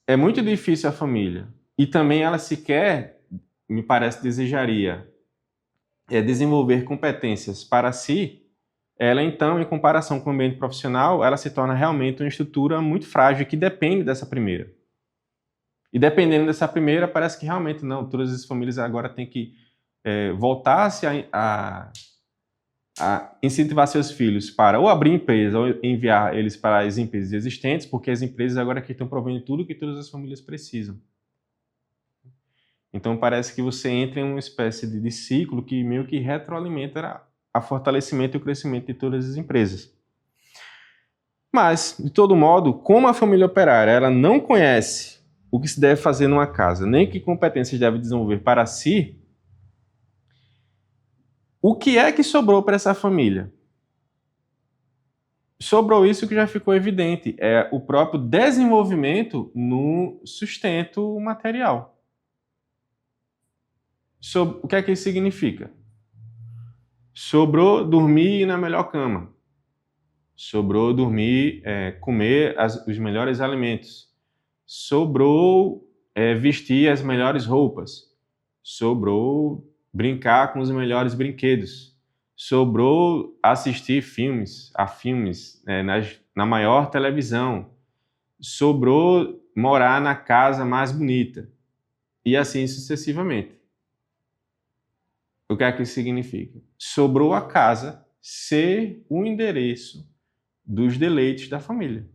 S2: é muito difícil a família, e também ela sequer, me parece, desejaria desenvolver competências para si, ela então, em comparação com o ambiente profissional, ela se torna realmente uma estrutura muito frágil que depende dessa primeira. E dependendo dessa primeira, parece que realmente não, todas as famílias agora têm que voltar-se a incentivar seus filhos para ou abrir empresa ou enviar eles para as empresas existentes, porque as empresas agora que estão provendo tudo que todas as famílias precisam. Então parece que você entra em uma espécie de ciclo que meio que retroalimenta o fortalecimento e o crescimento de todas as empresas. Mas, de todo modo, como a família operária ela não conhece o que se deve fazer numa casa, nem que competências deve desenvolver para si, o que é que sobrou para essa família? Sobrou isso que já ficou evidente, é o próprio desenvolvimento no sustento material. O que é que isso significa? Sobrou dormir na melhor cama. Sobrou dormir, comer os melhores alimentos. Sobrou vestir as melhores roupas. Sobrou brincar com os melhores brinquedos. Sobrou assistir a filmes na maior televisão. Sobrou morar na casa mais bonita. E assim sucessivamente. O que é que isso significa? Sobrou a casa ser o endereço dos deleites da família.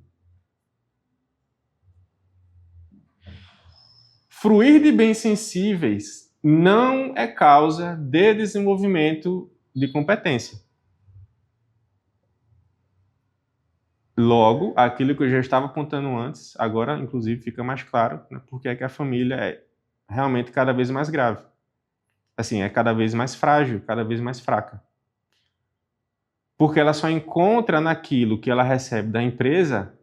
S2: Fruir de bens sensíveis não é causa de desenvolvimento de competência. Logo, aquilo que eu já estava contando antes, agora, inclusive, fica mais claro, né, porque é que a família é realmente cada vez mais grave. Assim, é cada vez mais frágil, cada vez mais fraca. Porque ela só encontra naquilo que ela recebe da empresa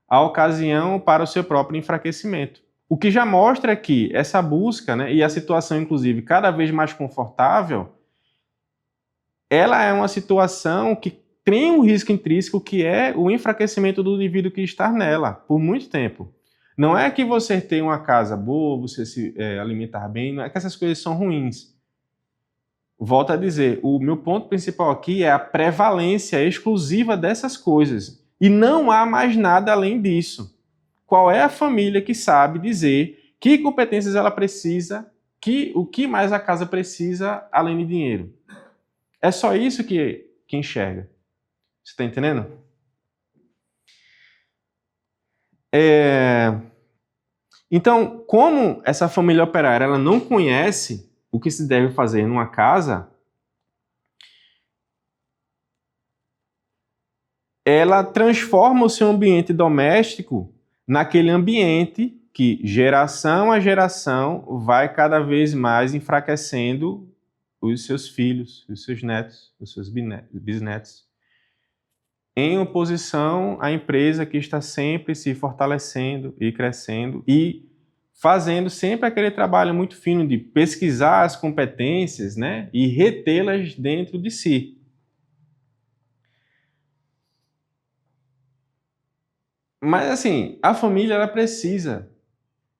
S2: a ocasião para o seu próprio enfraquecimento. O que já mostra que essa busca, né, e a situação, inclusive, cada vez mais confortável, ela é uma situação que tem um risco intrínseco, que é o enfraquecimento do indivíduo que está nela por muito tempo. Não é que você tem uma casa boa, você se alimentar bem, não é que essas coisas são ruins. Volto a dizer, o meu ponto principal aqui é a prevalência exclusiva dessas coisas. E não há mais nada além disso. Qual é a família que sabe dizer que competências ela precisa, o que mais a casa precisa além de dinheiro? É só isso que enxerga. Você está entendendo? Então, como essa família operária ela não conhece o que se deve fazer numa casa, ela transforma o seu ambiente doméstico naquele ambiente que, geração a geração, vai cada vez mais enfraquecendo os seus filhos, os seus netos, os seus bisnetos, em oposição à empresa que está sempre se fortalecendo e crescendo e fazendo sempre aquele trabalho muito fino de pesquisar as competências, né, e retê-las dentro de si. Mas, assim, a família ela precisa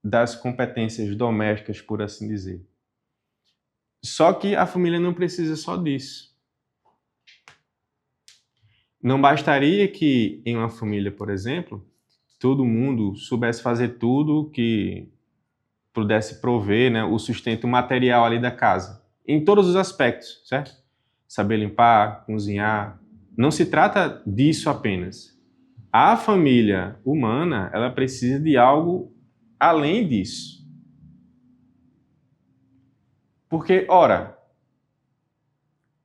S2: das competências domésticas, por assim dizer. Só que a família não precisa só disso. Não bastaria que, em uma família, por exemplo, todo mundo soubesse fazer tudo que pudesse prover, né, o sustento material ali da casa, em todos os aspectos, certo? Saber limpar, cozinhar. Não se trata disso apenas. A família humana, ela precisa de algo além disso. Porque, ora,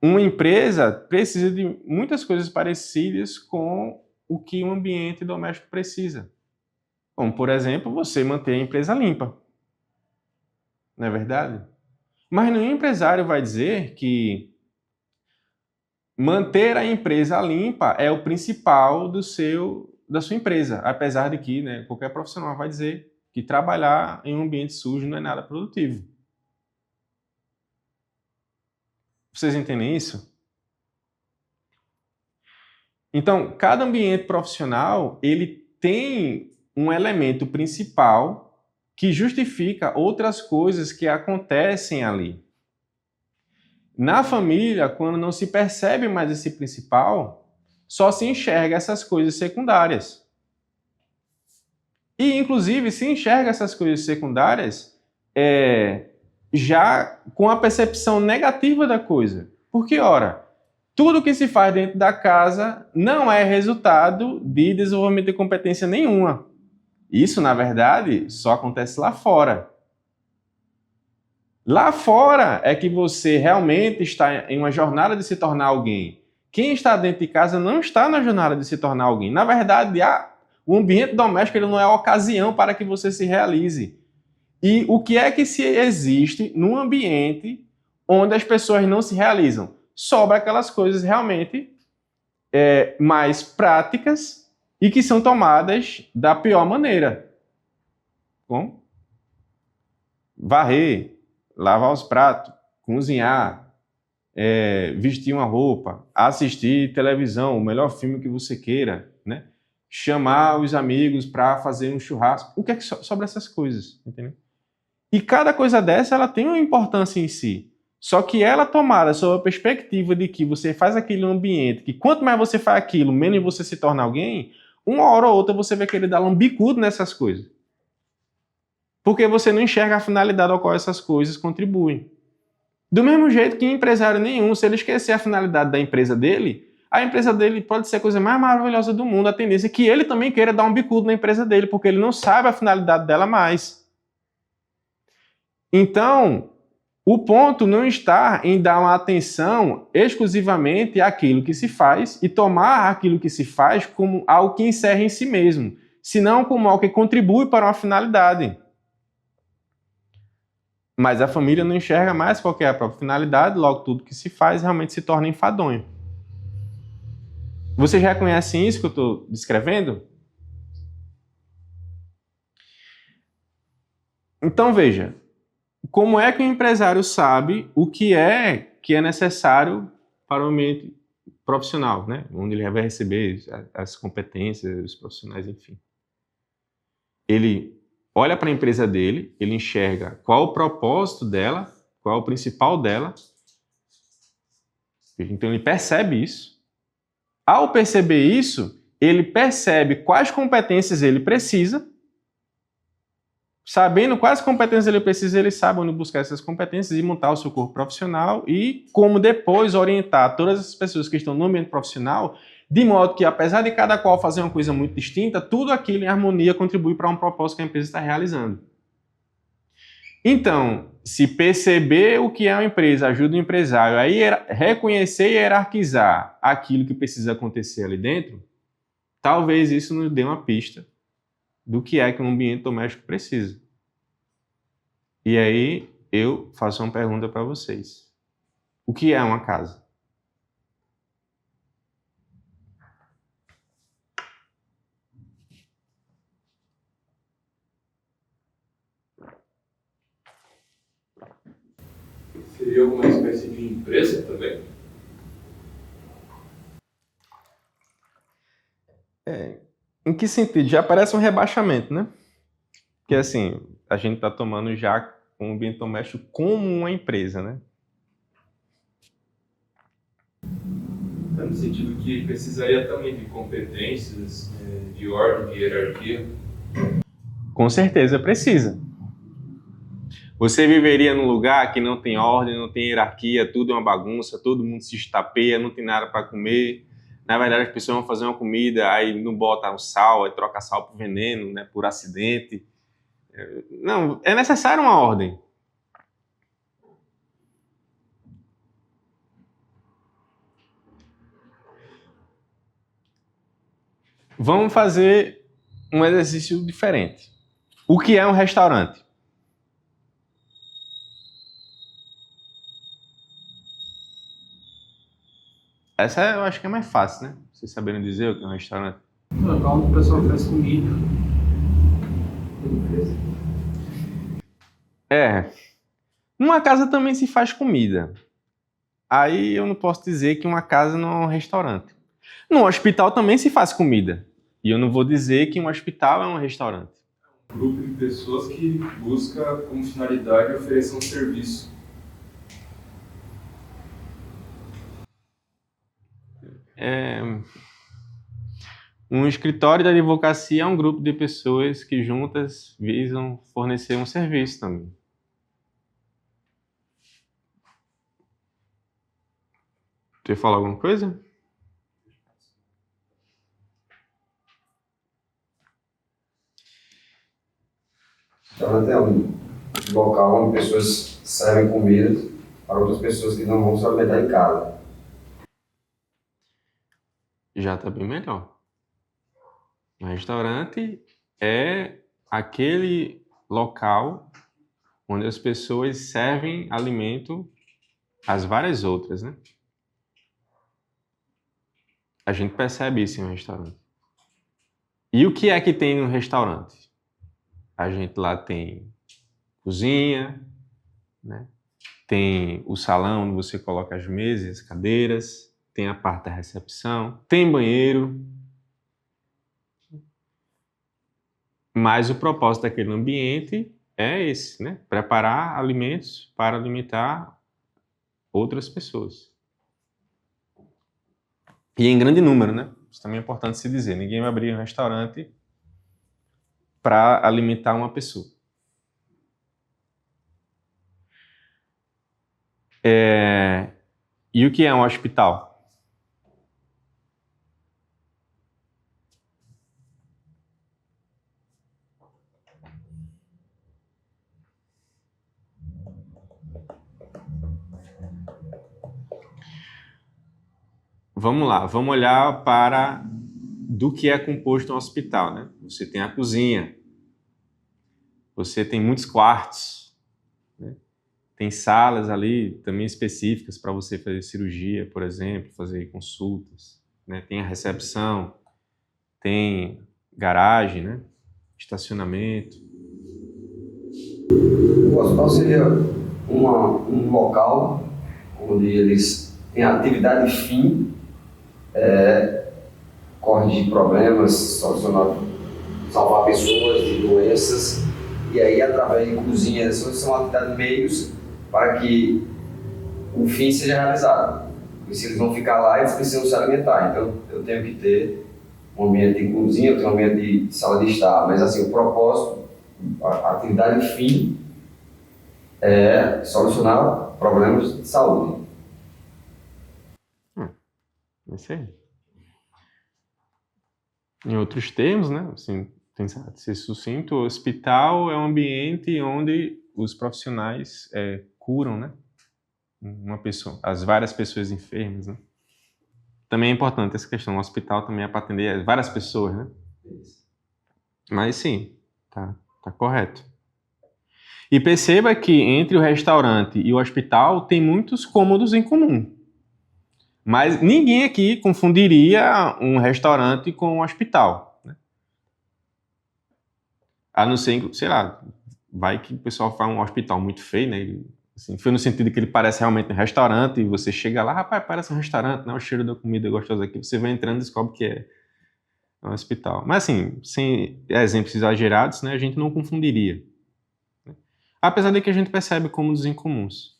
S2: uma empresa precisa de muitas coisas parecidas com o que um ambiente doméstico precisa. Como, por exemplo, você manter a empresa limpa. Não é verdade? Mas nenhum empresário vai dizer que manter a empresa limpa é o principal da sua empresa. Apesar de que, né, qualquer profissional vai dizer que trabalhar em um ambiente sujo não é nada produtivo. Vocês entendem isso? Então, cada ambiente profissional, ele tem um elemento principal que justifica outras coisas que acontecem ali. Na família, quando não se percebe mais esse principal, só se enxerga essas coisas secundárias. E, inclusive, se enxerga essas coisas secundárias já com a percepção negativa da coisa. Porque, ora, tudo que se faz dentro da casa não é resultado de desenvolvimento de competência nenhuma. Isso, na verdade, só acontece lá fora. Lá fora é que você realmente está em uma jornada de se tornar alguém. Quem está dentro de casa não está na jornada de se tornar alguém. Na verdade, o ambiente doméstico ele não é a ocasião para que você se realize. E o que é que se existe num ambiente onde as pessoas não se realizam? Sobra aquelas coisas realmente mais práticas e que são tomadas da pior maneira. Como? Varrer, lavar os pratos, cozinhar, vestir uma roupa, assistir televisão, o melhor filme que você queira, né? Chamar os amigos para fazer um churrasco. O que é que sobra essas coisas? Entendeu? E cada coisa dessa ela tem uma importância em si. Só que ela tomada sob a perspectiva de que você faz aquele ambiente, que quanto mais você faz aquilo, menos você se torna alguém, uma hora ou outra você vai querer dar lambicudo nessas coisas. Porque você não enxerga a finalidade ao qual essas coisas contribuem. Do mesmo jeito que empresário nenhum, se ele esquecer a finalidade da empresa dele, a empresa dele pode ser a coisa mais maravilhosa do mundo, a tendência é que ele também queira dar um bicudo na empresa dele, porque ele não sabe a finalidade dela mais. Então, o ponto não está em dar uma atenção exclusivamente àquilo que se faz e tomar aquilo que se faz como algo que encerra em si mesmo, senão como algo que contribui para uma finalidade. Mas a família não enxerga mais qual que é a própria finalidade, logo tudo que se faz realmente se torna enfadonho. Vocês reconhecem isso que eu estou descrevendo? Então veja, como é que o empresário sabe o que é necessário para o ambiente profissional, né? Onde ele vai receber as competências, os profissionais, enfim. Ele olha para a empresa dele, ele enxerga qual o propósito dela, qual é o principal dela. Então ele percebe isso. Ao perceber isso, ele percebe quais competências ele precisa. Sabendo quais competências ele precisa, ele sabe onde buscar essas competências e montar o seu corpo profissional e como depois orientar todas as pessoas que estão no ambiente profissional, de modo que, apesar de cada qual fazer uma coisa muito distinta, tudo aquilo em harmonia contribui para um propósito que a empresa está realizando. Então, se perceber o que é uma empresa ajuda o empresário a reconhecer e hierarquizar aquilo que precisa acontecer ali dentro, talvez isso nos dê uma pista do que é que um ambiente doméstico precisa. E aí eu faço uma pergunta para vocês. O que é uma casa?
S5: Seria alguma espécie de empresa também?
S2: Em que sentido? Já parece um rebaixamento, né? Porque assim, a gente está tomando já um ambiente doméstico como uma empresa, né?
S5: No sentido que precisaria também de competências, de ordem, de hierarquia.
S2: Com certeza precisa. Você viveria num lugar que não tem ordem, não tem hierarquia, tudo é uma bagunça, todo mundo se estapeia, não tem nada para comer. Na verdade, as pessoas vão fazer uma comida, aí não bota o sal, aí troca sal por veneno, né, por acidente. Não, é necessário uma ordem. Vamos fazer um exercício diferente. O que é um restaurante? Essa eu acho que é mais fácil, né? Vocês saberem dizer o que é um restaurante.
S5: Um local onde o pessoal faz comida.
S2: Numa casa também se faz comida. Aí eu não posso dizer que uma casa não é um restaurante. No hospital também se faz comida. E eu não vou dizer que um hospital é um restaurante.
S5: Um grupo de pessoas que busca como finalidade oferecer um serviço.
S2: Um escritório de advocacia é um grupo de pessoas que juntas visam fornecer um serviço também. Você falar alguma coisa?
S4: Restaurante é um local onde pessoas servem comida para outras pessoas que não vão se alimentar em casa.
S2: Já está bem melhor. Um restaurante é aquele local onde as pessoas servem alimento às várias outras, né? A gente percebe isso em um restaurante. E o que é que tem no restaurante? A gente lá tem cozinha, né? Tem o salão onde você coloca as mesas, as cadeiras, tem a parte da recepção, tem banheiro. Mas o propósito daquele ambiente é esse, né? Preparar alimentos para alimentar outras pessoas. E em grande número, né? Isso também é importante se dizer. Ninguém vai abrir um restaurante para alimentar uma pessoa. E o que é um hospital? Vamos lá, vamos olhar para do que é composto um hospital, né? Você tem a cozinha, você tem muitos quartos, né? Tem salas ali também específicas para você fazer cirurgia, por exemplo, fazer consultas, né? Tem a recepção, tem garagem, né? Estacionamento.
S4: O hospital seria um local onde eles têm atividade fim, corrigir problemas, solucionar, salvar pessoas de doenças, e aí através de cozinhas, são atividades meios para que o fim seja realizado. Porque se eles vão ficar lá, eles precisam se alimentar, então eu tenho que ter um ambiente de cozinha, eu tenho um ambiente de sala de estar, mas assim, o propósito, a atividade fim é solucionar problemas de saúde.
S2: Isso aí. Em outros termos, né? Assim, tem que ser sucinto, o hospital é um ambiente onde os profissionais curam, né? Uma pessoa, as várias pessoas enfermas, né? Também é importante essa questão, o hospital também é para atender várias pessoas, né? Mas sim, tá correto. E perceba que entre o restaurante e o hospital tem muitos cômodos em comum. Mas ninguém aqui confundiria um restaurante com um hospital, né? A não ser, sei lá, vai que o pessoal faz um hospital muito feio, né? Assim, foi no sentido que ele parece realmente um restaurante e você chega lá, rapaz, parece um restaurante, né? O cheiro da comida gostosa aqui. Você vai entrando e descobre que é um hospital. Mas assim, sem exemplos exagerados, né? A gente não confundiria. Né? Apesar de que a gente percebe cômodos incomuns.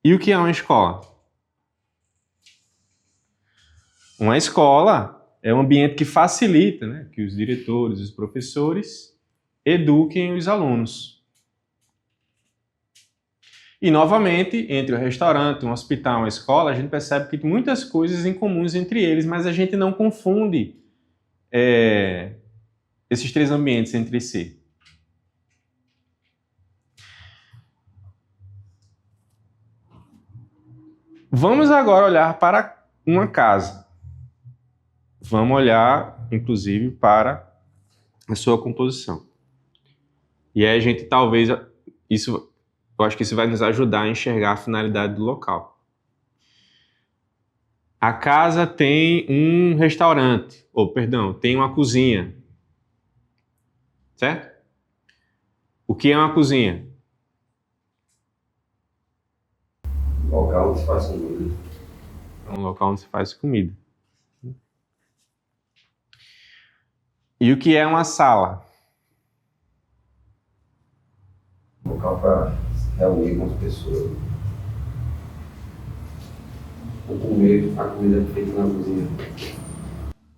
S2: E o que é uma escola? Uma escola é um ambiente que facilita, né, que os diretores, os professores eduquem os alunos. E, novamente, entre o restaurante, um hospital, uma escola, a gente percebe que tem muitas coisas em comuns entre eles, mas a gente não confunde esses três ambientes entre si. Vamos agora olhar para uma casa. Vamos olhar, inclusive, para a sua composição. E aí a gente talvez, eu acho que isso vai nos ajudar a enxergar a finalidade do local. A casa tem um restaurante, tem uma cozinha. Certo? O que é uma cozinha?
S4: Local onde se faz comida.
S2: É um local onde se faz comida. E o que é uma sala?
S4: Local para reunir com as pessoas. Ou comer a comida feita na cozinha.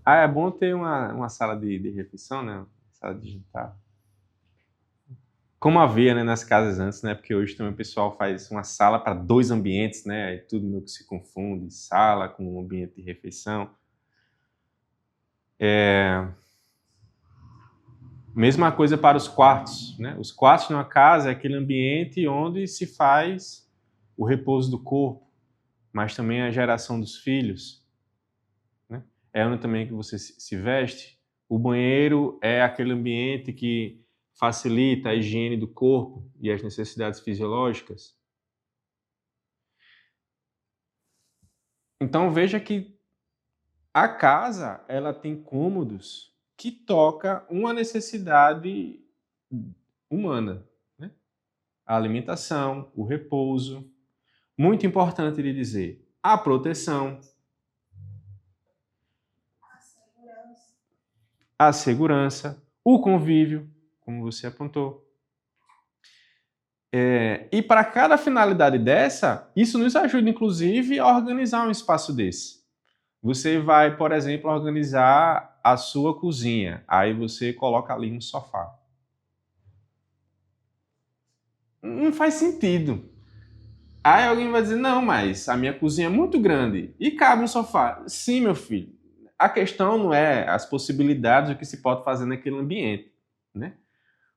S2: É bom ter uma sala de refeição, né? Uma sala de jantar. Como havia, né, nas casas antes, né? Porque hoje também o pessoal faz uma sala para 2 ambientes, né? Aí tudo meio que se confunde, sala com um ambiente de refeição. Mesma coisa para os quartos, né? Os quartos numa casa é aquele ambiente onde se faz o repouso do corpo, mas também a geração dos filhos, né? É onde também que você se veste. O banheiro é aquele ambiente que facilita a higiene do corpo e as necessidades fisiológicas. Então veja que a casa, ela tem cômodos que toca uma necessidade humana, né? A alimentação, o repouso. Muito importante de dizer, a proteção, a segurança, o convívio, como você apontou. E para cada finalidade dessa, isso nos ajuda, inclusive, a organizar um espaço desse. Você vai, por exemplo, organizar a sua cozinha. Aí você coloca ali um sofá. Não faz sentido. Aí alguém vai dizer, não, mas a minha cozinha é muito grande e cabe um sofá. Sim, meu filho. A questão não é as possibilidades do que se pode fazer naquele ambiente, né?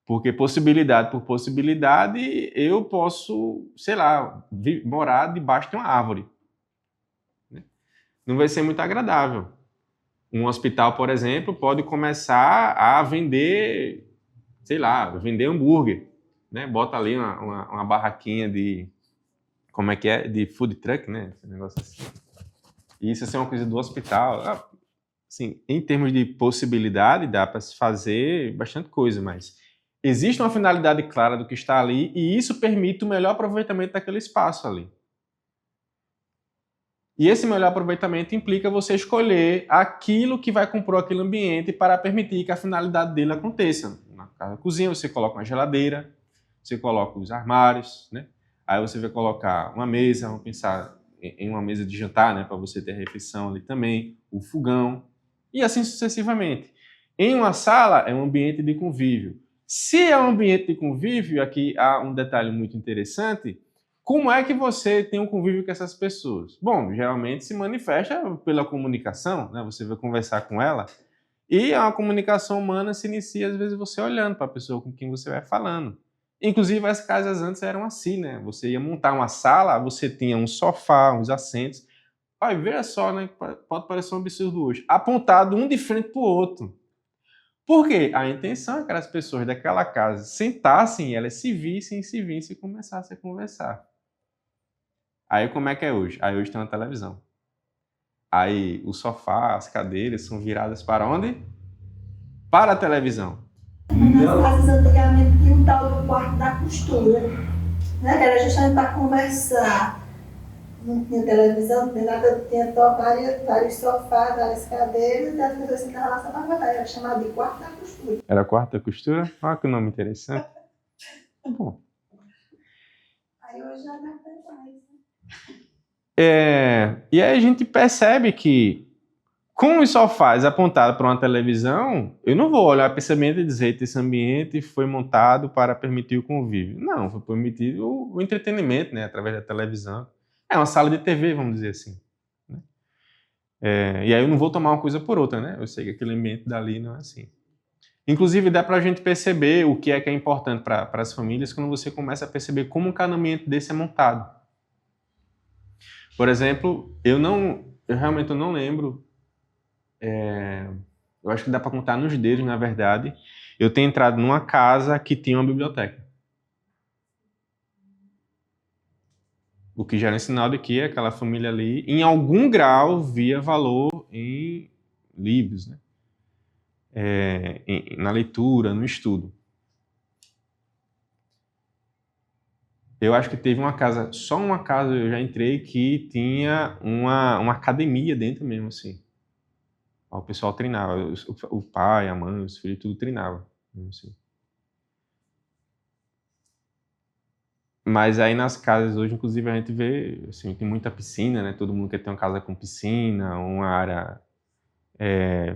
S2: Porque possibilidade por possibilidade, eu posso, sei lá, morar debaixo de uma árvore. não vai ser muito agradável. Um hospital, por exemplo, pode começar a vender, sei lá, vender hambúrguer, né? Bota ali uma barraquinha de, como é que é? De food truck, né? Esse negócio assim. E isso é uma coisa do hospital. Assim, em termos de possibilidade, dá para se fazer bastante coisa, mas existe uma finalidade clara do que está ali e isso permite o melhor aproveitamento daquele espaço ali. E esse melhor aproveitamento implica você escolher aquilo que vai compor aquele ambiente para permitir que a finalidade dele aconteça. Na cozinha você coloca uma geladeira, você coloca os armários, né? Aí você vai colocar uma mesa, vamos pensar em uma mesa de jantar, né, para você ter a refeição ali também, o fogão, e assim sucessivamente. Em uma sala é um ambiente de convívio. Se é um ambiente de convívio, aqui há um detalhe muito interessante. Como é que você tem um convívio com essas pessoas? Bom, geralmente se manifesta pela comunicação, né? Você vai conversar com ela e a comunicação humana se inicia às vezes você olhando para a pessoa com quem você vai falando. Inclusive as casas antes eram assim, né? Você ia montar uma sala, você tinha um sofá, uns assentos. Olha, veja só, né? Pode parecer um absurdo hoje. Apontado um de frente para o outro. Por quê? A intenção é que as pessoas daquela casa sentassem, elas se vissem e começassem a conversar. Aí como é que é hoje? Aí hoje tem uma televisão. Aí o sofá, as cadeiras são viradas para onde? Para a televisão.
S3: Nas casas antigamente tinha um tal do quarto da costura, né? Que era justamente para conversar. Não tinha televisão, não tinha nada, tinha vários sofás, várias cadeiras, e as pessoas sentavam lá só para conversar. Era chamado de quarto da costura.
S2: Era quarto da costura? Olha que nome interessante. Bom.
S3: Aí hoje já não tem mais.
S2: E aí a gente percebe que, com os sofás apontados para uma televisão, eu não vou olhar para esse ambiente e dizer que esse ambiente foi montado para permitir o convívio. Não, foi permitir o entretenimento, né, através da televisão. É uma sala de TV, vamos dizer assim. Né? E aí eu não vou tomar uma coisa por outra, né? Eu sei que aquele ambiente dali não é assim. Inclusive, dá para a gente perceber o que é importante para as famílias quando você começa a perceber como cada ambiente desse é montado. Por exemplo, eu realmente não lembro, eu acho que dá para contar nos dedos, na verdade, eu tenho entrado numa casa que tinha uma biblioteca. O que já era sinal de que aquela família ali, em algum grau, via valor em livros, né? Na leitura, no estudo. Eu acho que teve só uma casa eu já entrei que tinha uma academia dentro mesmo, assim. O pessoal treinava, o pai, a mãe, os filhos, tudo treinava. Assim. Mas aí nas casas hoje, inclusive, a gente vê, assim, tem muita piscina, né? Todo mundo quer ter uma casa com piscina, uma área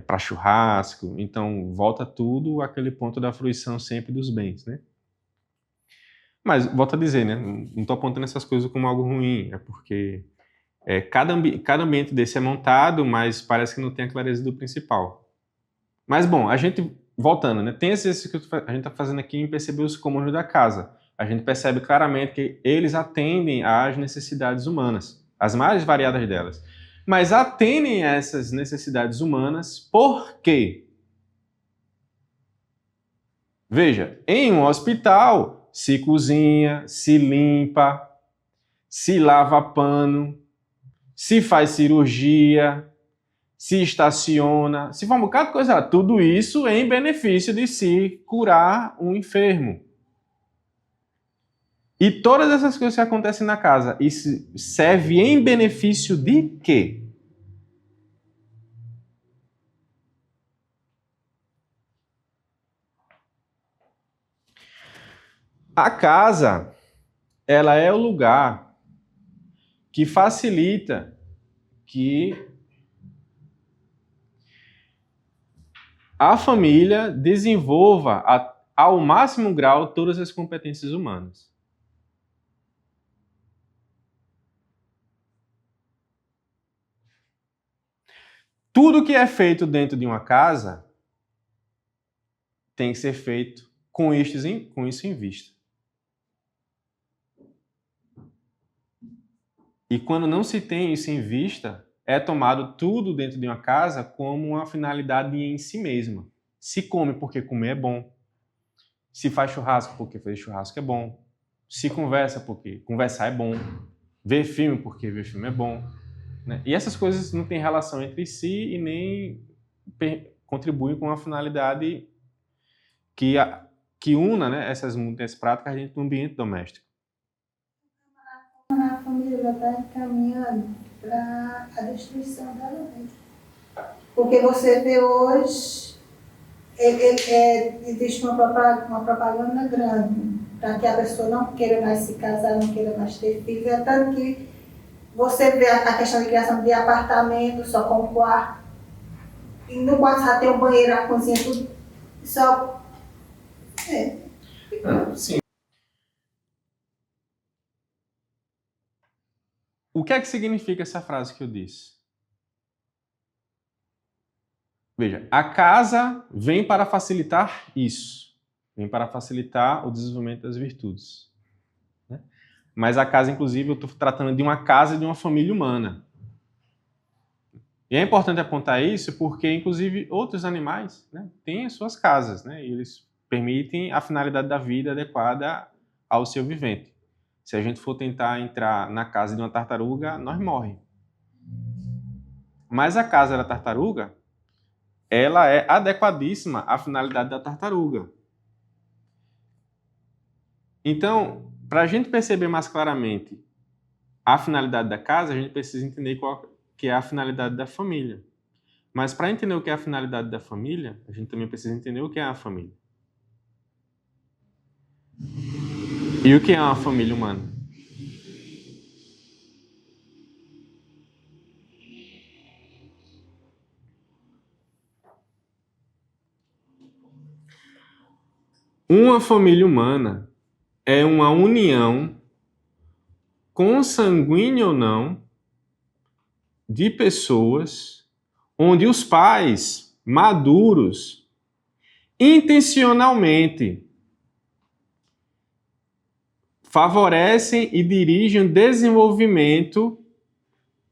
S2: para churrasco. Então, volta tudo àquele ponto da fruição sempre dos bens, né? Mas, volto a dizer, né? Não estou apontando essas coisas como algo ruim, é porque cada ambiente desse é montado, mas parece que não tem a clareza do principal. Mas, bom, a gente, voltando, né? Tem esse exercício que a gente está fazendo aqui em perceber os cômodos da casa. A gente percebe claramente que eles atendem às necessidades humanas, as mais variadas delas. Mas atendem a essas necessidades humanas por quê? Veja, em um hospital se cozinha, se limpa, se lava pano, se faz cirurgia, se estaciona, se faz um bocado de coisa. Tudo isso em benefício de se curar um enfermo. E todas essas coisas que acontecem na casa, isso serve em benefício de quê? A casa, ela é o lugar que facilita que a família desenvolva ao máximo grau todas as competências humanas. Tudo que é feito dentro de uma casa tem que ser feito com isso em vista. E quando não se tem isso em vista, é tomado tudo dentro de uma casa como uma finalidade em si mesma. Se come porque comer é bom. Se faz churrasco porque fazer churrasco é bom. Se conversa porque conversar é bom. Ver filme porque ver filme é bom. Né? E essas coisas não têm relação entre si e nem contribuem com uma finalidade que una, né, essas práticas dentro do ambiente doméstico.
S3: A família está encaminhando para a destruição dela mesma. Porque você vê hoje, existe uma propaganda grande para que a pessoa não queira mais se casar, não queira mais ter filhos. É tanto que você vê a questão de criação de apartamento, só com um quarto. E no quarto já tem o banheiro, a cozinha, tudo. Só.
S2: Sim. O que é que significa essa frase que eu disse? Veja, a casa vem para facilitar isso. Vem para facilitar o desenvolvimento das virtudes. Né? Mas a casa, inclusive, eu estou tratando de uma casa de uma família humana. E é importante apontar isso porque, inclusive, outros animais, né, têm as suas casas, né, e eles permitem a finalidade da vida adequada ao seu vivente. Se a gente for tentar entrar na casa de uma tartaruga, nós morremos. Mas a casa da tartaruga, ela é adequadíssima à finalidade da tartaruga. Então, para a gente perceber mais claramente a finalidade da casa, a gente precisa entender qual que é a finalidade da família. Mas para entender o que é a finalidade da família, a gente também precisa entender o que é a família. E o que é uma família humana? Uma família humana é uma união, consanguínea ou não, de pessoas onde os pais maduros intencionalmente favorecem e dirigem o desenvolvimento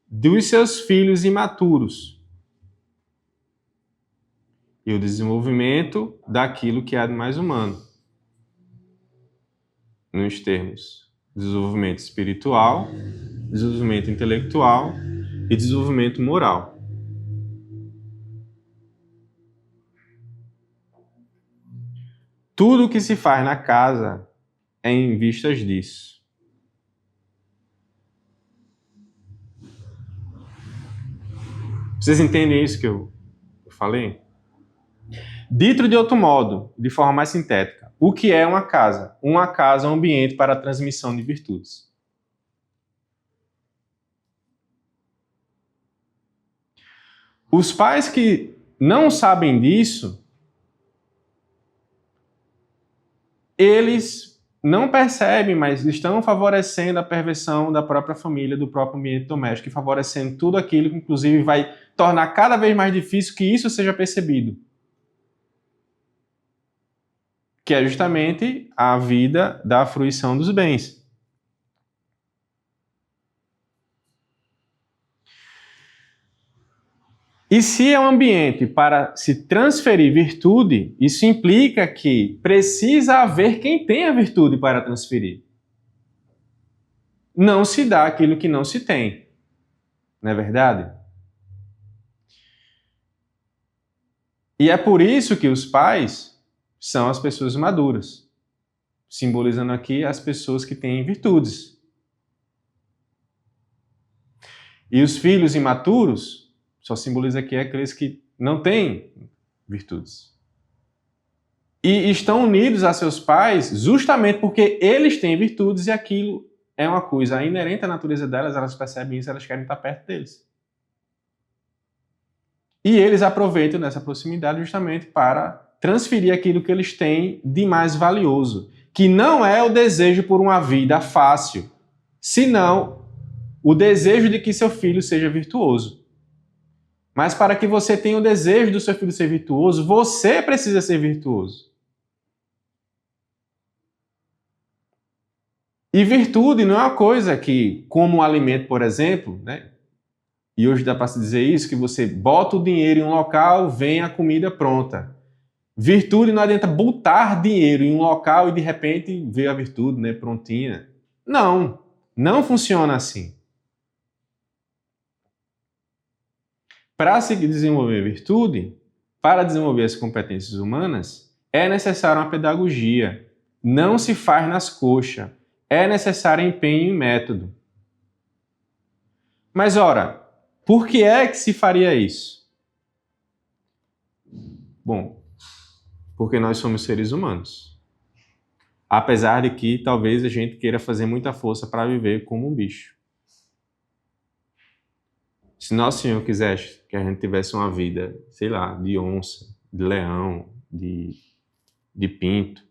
S2: dos seus filhos imaturos e o desenvolvimento daquilo que há de mais humano, nos termos desenvolvimento espiritual, desenvolvimento intelectual e desenvolvimento moral. Tudo o que se faz na casa é em vistas disso. Vocês entendem isso que eu falei? Dito de outro modo, de forma mais sintética, o que é uma casa? Uma casa é um ambiente para a transmissão de virtudes. Os pais que não sabem disso, eles não percebem, mas estão favorecendo a perversão da própria família, do próprio ambiente doméstico, e favorecendo tudo aquilo que, inclusive, vai tornar cada vez mais difícil que isso seja percebido. Que é justamente a vida da fruição dos bens. E se é um ambiente para se transferir virtude, isso implica que precisa haver quem tenha virtude para transferir. Não se dá aquilo que não se tem. Não é verdade? E é por isso que os pais são as pessoas maduras, simbolizando aqui as pessoas que têm virtudes. E os filhos imaturos só simboliza aqui aqueles que não têm virtudes. E estão unidos a seus pais justamente porque eles têm virtudes e aquilo é uma coisa inerente à natureza delas, elas percebem isso, elas querem estar perto deles. E eles aproveitam dessa proximidade justamente para transferir aquilo que eles têm de mais valioso, que não é o desejo por uma vida fácil, senão o desejo de que seu filho seja virtuoso. Mas para que você tenha o desejo do seu filho ser virtuoso, você precisa ser virtuoso. E virtude não é uma coisa que, como um alimento, por exemplo, né? E hoje dá para se dizer isso, que você bota o dinheiro em um local, vem a comida pronta. Virtude não adianta botar dinheiro em um local e de repente veio a virtude, né, prontinha. Não funciona assim. Para se desenvolver virtude, para desenvolver as competências humanas, é necessária uma pedagogia. Não se faz nas coxas. É necessário empenho e método. Mas, ora, por que é que se faria isso? Bom, porque nós somos seres humanos. Apesar de que talvez a gente queira fazer muita força para viver como um bicho. Se Nosso Senhor quisesse que a gente tivesse uma vida, sei lá, de onça, de leão, de pinto,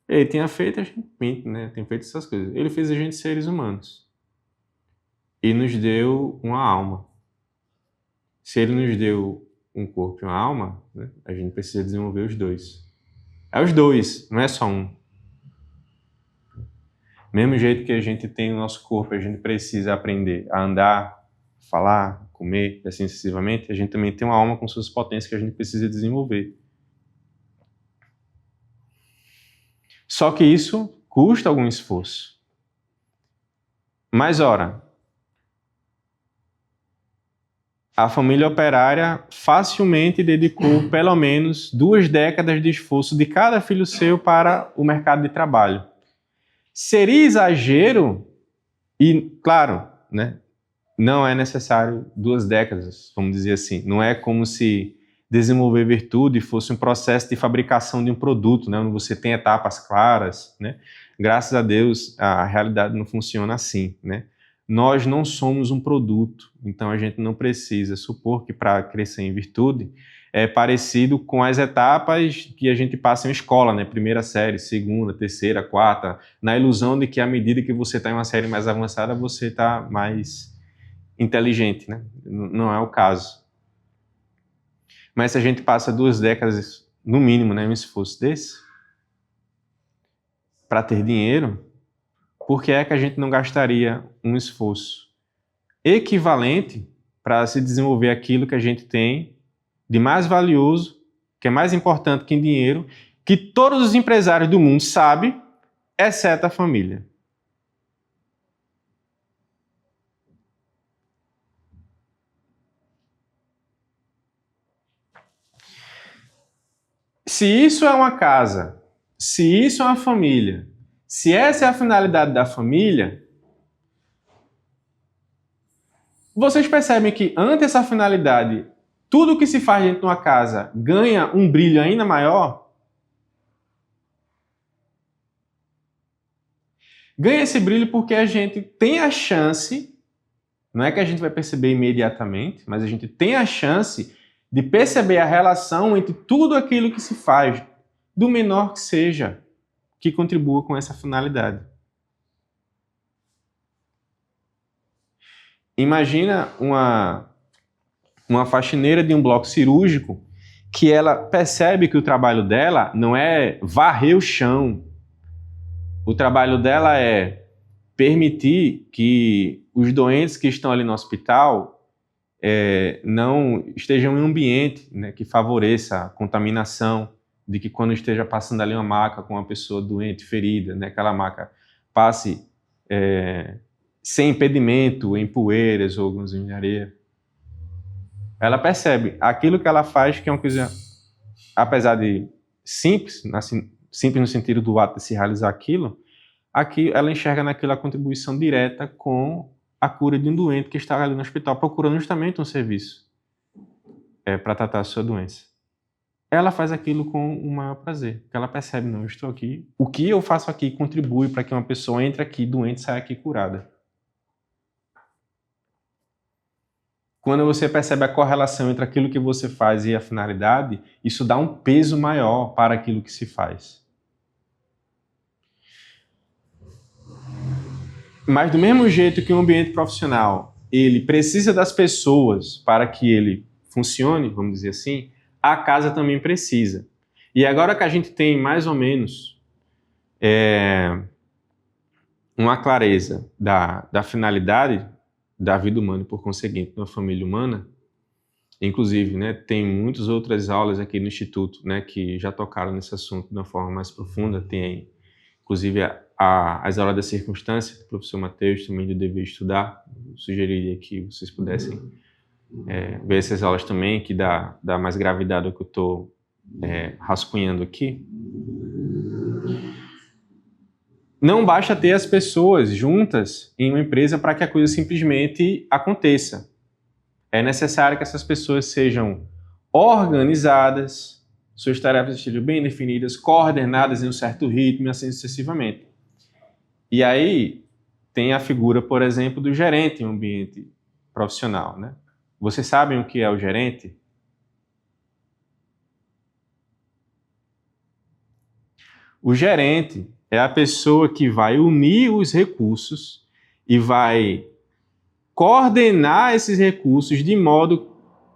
S2: ele tinha feito a gente pinto, né? Tem feito essas coisas. Ele fez a gente seres humanos. E nos deu uma alma. Se ele nos deu um corpo e uma alma, né, a gente precisa desenvolver os dois. É os dois, não é só um. Mesmo jeito que a gente tem o nosso corpo, a gente precisa aprender a andar, falar, comer, assim sucessivamente, a gente também tem uma alma com suas potências que a gente precisa desenvolver. Só que isso custa algum esforço. Mas, ora, a família operária facilmente dedicou pelo menos 2 décadas de esforço de cada filho seu para o mercado de trabalho. Seria exagero, e claro, né, não é necessário 2 décadas, vamos dizer assim. Não é como se desenvolver virtude fosse um processo de fabricação de um produto, né, onde você tem etapas claras, né? Graças a Deus, a realidade não funciona assim, né? Nós não somos um produto, então a gente não precisa supor que para crescer em virtude é parecido com as etapas que a gente passa em escola, né? 1ª série, 2ª, 3ª, 4ª, na ilusão de que à medida que você está em uma série mais avançada, você está mais inteligente, né? Não é o caso. Mas se a gente passa 2 décadas, no mínimo, né, um esforço desse, para ter dinheiro, por que é que a gente não gastaria um esforço equivalente para se desenvolver aquilo que a gente tem de mais valioso, que é mais importante que em dinheiro, que todos os empresários do mundo sabem, exceto a família? Se isso é uma casa, se isso é uma família, se essa é a finalidade da família, vocês percebem que ante essa finalidade, tudo que se faz dentro de uma casa ganha um brilho ainda maior? Ganha esse brilho porque a gente tem a chance, não é que a gente vai perceber imediatamente, mas a gente tem a chance de perceber a relação entre tudo aquilo que se faz, do menor que seja, que contribua com essa finalidade. Imagina uma faxineira de um bloco cirúrgico que ela percebe que o trabalho dela não é varrer o chão. O trabalho dela é permitir que os doentes que estão ali no hospital não estejam em um ambiente, né, que favoreça a contaminação, de que quando esteja passando ali uma maca com uma pessoa doente, ferida, né, aquela maca passe sem impedimento, em poeiras ou alguns em areia. Ela percebe aquilo que ela faz, que é uma coisa, apesar de simples, assim, simples no sentido do ato de se realizar aquilo, aqui ela enxerga naquilo a contribuição direta com a cura de um doente que está ali no hospital, procurando justamente um serviço para tratar a sua doença. Ela faz aquilo com o maior prazer, porque ela percebe, não, eu estou aqui, o que eu faço aqui contribui para que uma pessoa entre aqui doente e saia aqui curada. Quando você percebe a correlação entre aquilo que você faz e a finalidade, isso dá um peso maior para aquilo que se faz. Mas do mesmo jeito que um ambiente profissional, ele precisa das pessoas para que ele funcione, vamos dizer assim, a casa também precisa. E agora que a gente tem mais ou menos uma clareza da finalidade da vida humana e, por conseguinte, de uma família humana. Inclusive, né, tem muitas outras aulas aqui no Instituto, né, que já tocaram nesse assunto de uma forma mais profunda. Tem, inclusive, as aulas da circunstância, do professor Matheus, também do Dever Estudar. Eu sugeriria que vocês pudessem ver essas aulas também, que dá mais gravidade ao que eu estou rascunhando aqui. Não basta ter as pessoas juntas em uma empresa para que a coisa simplesmente aconteça. É necessário que essas pessoas sejam organizadas, suas tarefas estejam bem definidas, coordenadas em um certo ritmo e assim sucessivamente. E aí tem a figura, por exemplo, do gerente em um ambiente profissional, né? Vocês sabem o que é o gerente? O gerente é a pessoa que vai unir os recursos e vai coordenar esses recursos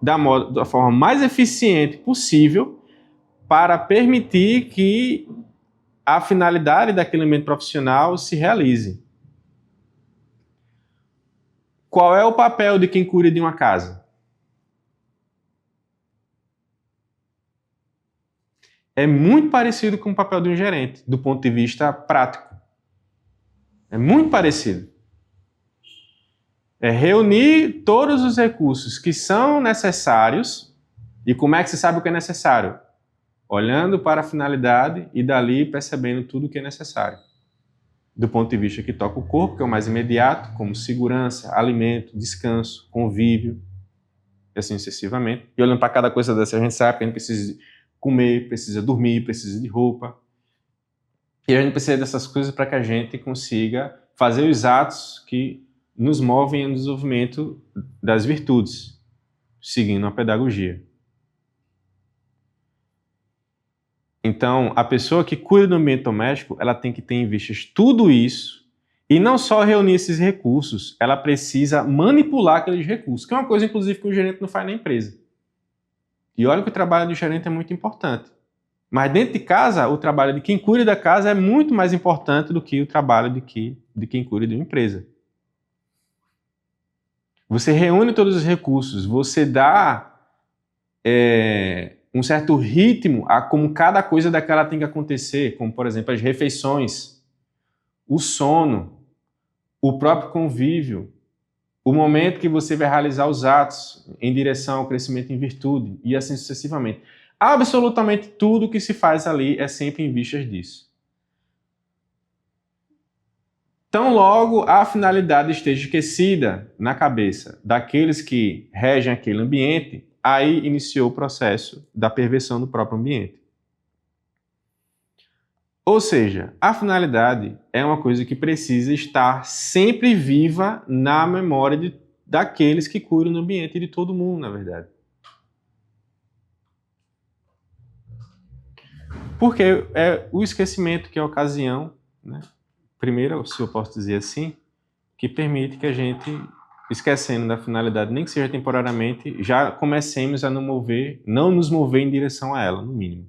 S2: da forma mais eficiente possível para permitir que a finalidade daquele ambiente profissional se realize. Qual é o papel de quem cuida de uma casa? É muito parecido com o papel de um gerente, do ponto de vista prático. É muito parecido. É reunir todos os recursos que são necessários. E como é que se sabe o que é necessário? Olhando para a finalidade e dali percebendo tudo o que é necessário. Do ponto de vista que toca o corpo, que é o mais imediato, como segurança, alimento, descanso, convívio, e assim sucessivamente. E olhando para cada coisa dessa, a gente sabe que a gente precisa comer, precisa dormir, precisa de roupa. E a gente precisa dessas coisas para que a gente consiga fazer os atos que nos movem ao desenvolvimento das virtudes, seguindo a pedagogia. Então, a pessoa que cuida do ambiente doméstico, ela tem que ter em vistas tudo isso, e não só reunir esses recursos, ela precisa manipular aqueles recursos, que é uma coisa, inclusive, que o gerente não faz na empresa. E olha que o trabalho do gerente é muito importante. Mas dentro de casa, o trabalho de quem cuida da casa é muito mais importante do que o trabalho de quem cuida de uma empresa. Você reúne todos os recursos, você dá um certo ritmo a como cada coisa daquela tem que acontecer, como, por exemplo, as refeições, o sono, o próprio convívio, o momento que você vai realizar os atos em direção ao crescimento em virtude, e assim sucessivamente. Absolutamente tudo que se faz ali é sempre em vistas disso. Tão logo a finalidade esteja esquecida na cabeça daqueles que regem aquele ambiente, aí iniciou o processo da perversão do próprio ambiente. Ou seja, a finalidade é uma coisa que precisa estar sempre viva na memória daqueles que cuidam do ambiente e de todo mundo, na verdade. Porque é o esquecimento que é a ocasião, né? Primeiro, se eu posso dizer assim, que permite que a gente, esquecendo da finalidade, nem que seja temporariamente, já comecemos a não nos mover em direção a ela, no mínimo,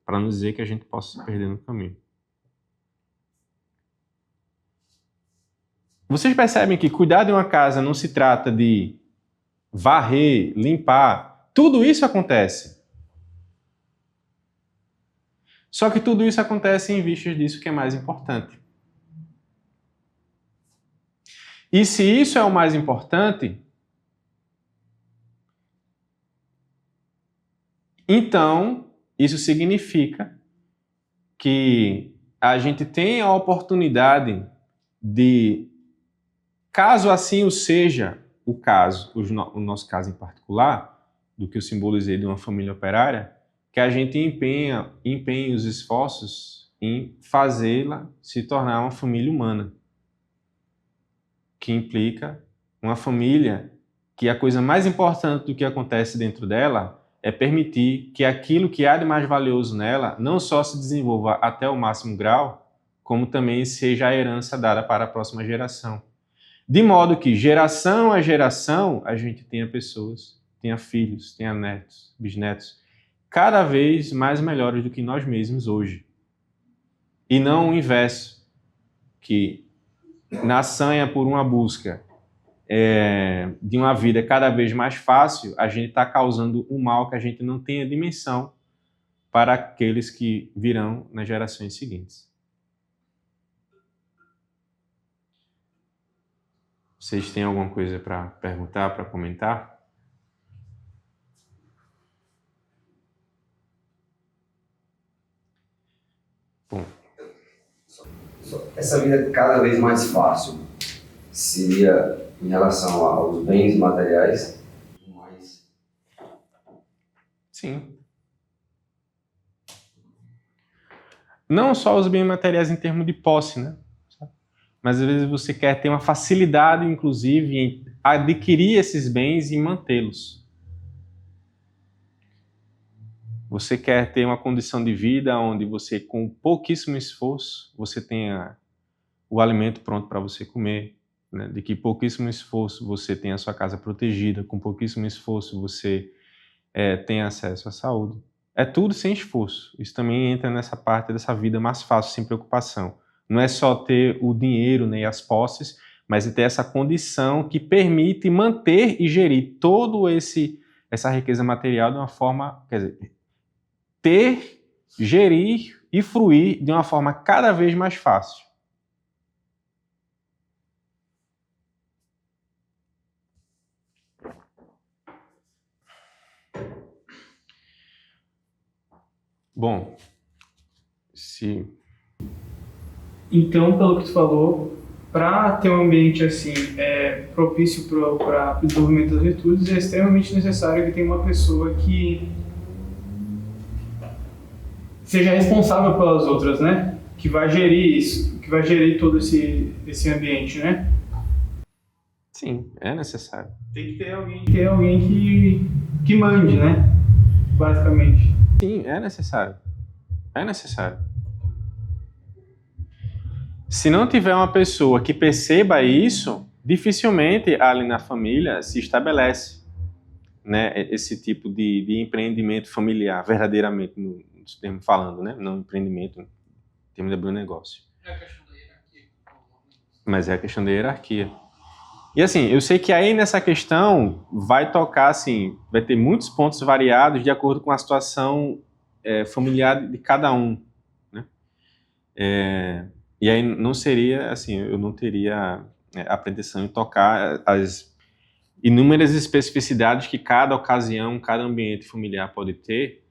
S2: para não dizer que a gente possa se perder no caminho. Vocês percebem que cuidar de uma casa não se trata de varrer, limpar, tudo isso acontece. Só que tudo isso acontece em vistas disso que é mais importante. E se isso é o mais importante, então isso significa que a gente tem a oportunidade de, caso assim o seja o caso, o nosso caso em particular, do que eu simbolizei de uma família operária, que a gente empenhe os esforços em fazê-la se tornar uma família humana, que implica uma família que a coisa mais importante do que acontece dentro dela é permitir que aquilo que há de mais valioso nela não só se desenvolva até o máximo grau, como também seja a herança dada para a próxima geração. De modo que, geração a geração, a gente tenha pessoas, tenha filhos, tenha netos, bisnetos, cada vez mais melhores do que nós mesmos hoje. E não o inverso, que na sanha por uma busca de uma vida cada vez mais fácil, a gente está causando um mal que a gente não tem a dimensão para aqueles que virão nas gerações seguintes. Vocês têm alguma coisa para perguntar, para comentar? Bom.
S4: Essa vida cada vez mais fácil seria em relação aos bens materiais, mas...
S2: Sim. Não só os bens materiais em termos de posse, né? Mas às vezes você quer ter uma facilidade, inclusive, em adquirir esses bens e mantê-los. Você quer ter uma condição de vida onde você, com pouquíssimo esforço, você tenha o alimento pronto para você comer, né? De que pouquíssimo esforço você tenha a sua casa protegida, com pouquíssimo esforço você tenha acesso à saúde. É tudo sem esforço. Isso também entra nessa parte dessa vida mais fácil, sem preocupação. Não é só ter o dinheiro, né, e as posses, mas é ter essa condição que permite manter e gerir essa riqueza material de uma forma, quer dizer, ter, gerir e fruir de uma forma cada vez mais fácil. Bom,
S6: Então, pelo que tu falou, para ter um ambiente assim propício para o desenvolvimento das virtudes, é extremamente necessário que tenha uma pessoa que seja responsável pelas outras, né? Que vai gerir isso, que vai gerir todo esse ambiente, né?
S2: Sim, é necessário.
S6: Tem que ter alguém que mande, né? Basicamente.
S2: Sim, é necessário. É necessário. Se não tiver uma pessoa que perceba isso, dificilmente ali na família se estabelece, né, esse tipo de empreendimento familiar, verdadeiramente, no termo falando, né? Não empreendimento, no termo de abrir um negócio.
S7: É a questão da hierarquia.
S2: Mas é a questão da hierarquia. E assim, eu sei que aí nessa questão vai tocar, assim, vai ter muitos pontos variados de acordo com a situação familiar de cada um, né? E aí não seria, assim, eu não teria a pretensão de tocar as inúmeras especificidades que cada ocasião, cada ambiente familiar pode ter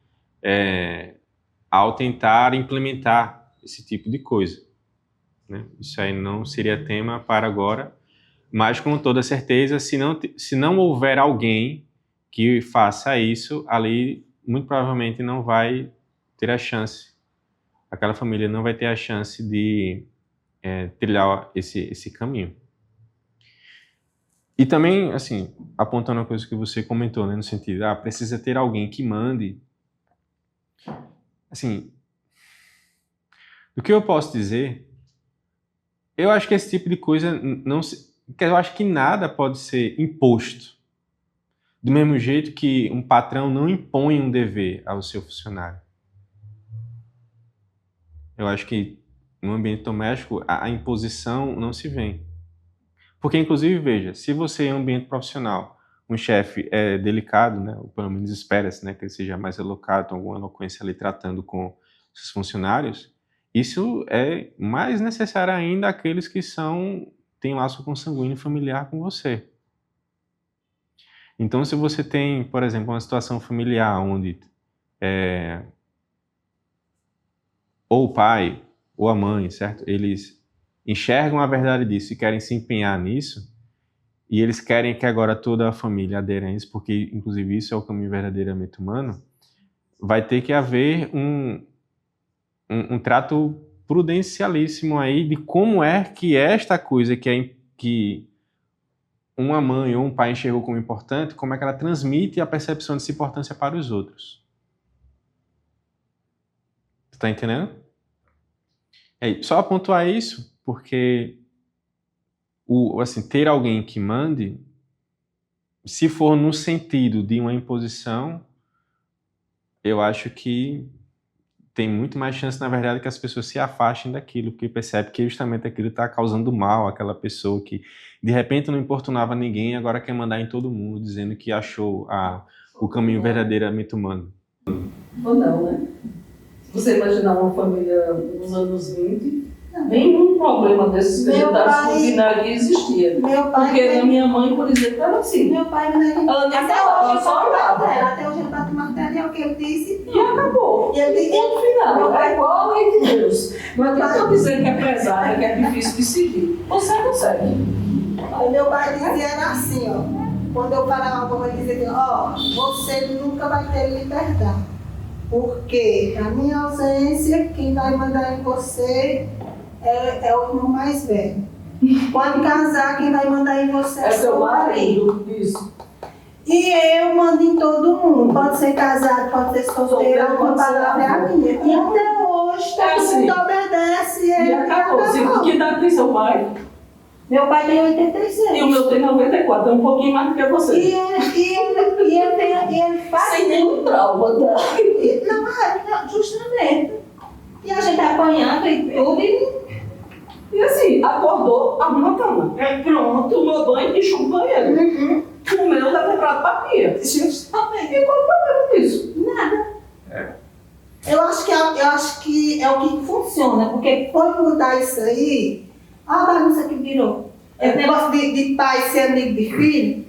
S2: ao tentar implementar esse tipo de coisa, né? Isso aí não seria tema para agora, mas com toda certeza, se não houver alguém que faça isso, ali muito provavelmente não vai ter a chance, aquela família não vai ter a chance de trilhar esse caminho. E também, assim, apontando uma coisa que você comentou, né, no sentido, precisa ter alguém que mande. Assim, do que eu posso dizer, eu acho que esse tipo de coisa eu acho que nada pode ser imposto. Do mesmo jeito que um patrão não impõe um dever ao seu funcionário. Eu acho que no ambiente doméstico a imposição não se vê. Porque, inclusive, veja, se você em um ambiente profissional, um chefe é delicado, né, ou pelo menos espera-se, né, que ele seja mais educado, alguma eloquência ali tratando com seus funcionários, isso é mais necessário ainda àqueles que têm laço consanguíneo familiar com você. Então, se você tem, por exemplo, uma situação familiar onde ou o pai ou a mãe, certo? Eles enxergam a verdade disso e querem se empenhar nisso, e eles querem que agora toda a família adere a isso, porque, inclusive, isso é o caminho verdadeiramente humano, vai ter que haver um trato prudencialíssimo aí de como é que esta coisa que uma mãe ou um pai enxergou como importante, como é que ela transmite a percepção dessa importância para os outros. Você está entendendo? Só pontuar isso, porque assim, ter alguém que mande, se for no sentido de uma imposição, eu acho que tem muito mais chance, na verdade, que as pessoas se afastem daquilo, porque percebe que justamente aquilo está causando mal àquela pessoa que, de repente, não importunava ninguém, agora quer mandar em todo mundo, dizendo que achou o caminho verdadeiramente humano.
S7: Ou não, né? Se você imaginar uma família nos anos 20, nenhum problema desses vegetais culinários existia.
S3: Meu pai...
S7: Porque a minha mãe, por exemplo, era assim.
S3: Meu pai, né?
S7: Ela nem falava, ela só olhava.
S3: Até hoje ele bate martelo, é o que ele disse.
S7: E acabou.
S3: E ele disse,
S7: No final, é igual a lei de Deus. Não adianta eu dizer que é pesado, que é difícil de seguir. Você consegue.
S3: Aí meu pai dizia era assim, ó. Quando eu falava alguma coisa, ele dizia, ó, você nunca vai ter liberdade. Porque na minha ausência, quem vai mandar em você é o irmão mais velho. Quando casar, quem vai mandar em você é seu marido.
S7: Isso.
S3: E eu mando em todo mundo. Pode ser casado, pode ser solteiro, uma palavra é a minha. E até hoje, todo mundo obedece.
S7: E acabou. Que idade tem seu pai?
S3: Meu pai tem 86.
S7: E o meu tem 94, é um pouquinho mais do que você.
S3: E ele faz.
S7: Sem nenhum trauma, tá?
S3: Não, justamente. E a gente apanhando e tudo.
S7: E assim, acordou, arruma a cama. Pronto, tomou banho e chupa o banheiro. O meu tá comprado pra pia.
S3: Justamente.
S7: E qual o problema disso?
S3: Nada. Eu acho que é o que funciona, porque foi mudar isso aí, olha a bagunça que virou. Esse negócio de pai ser amigo de filho.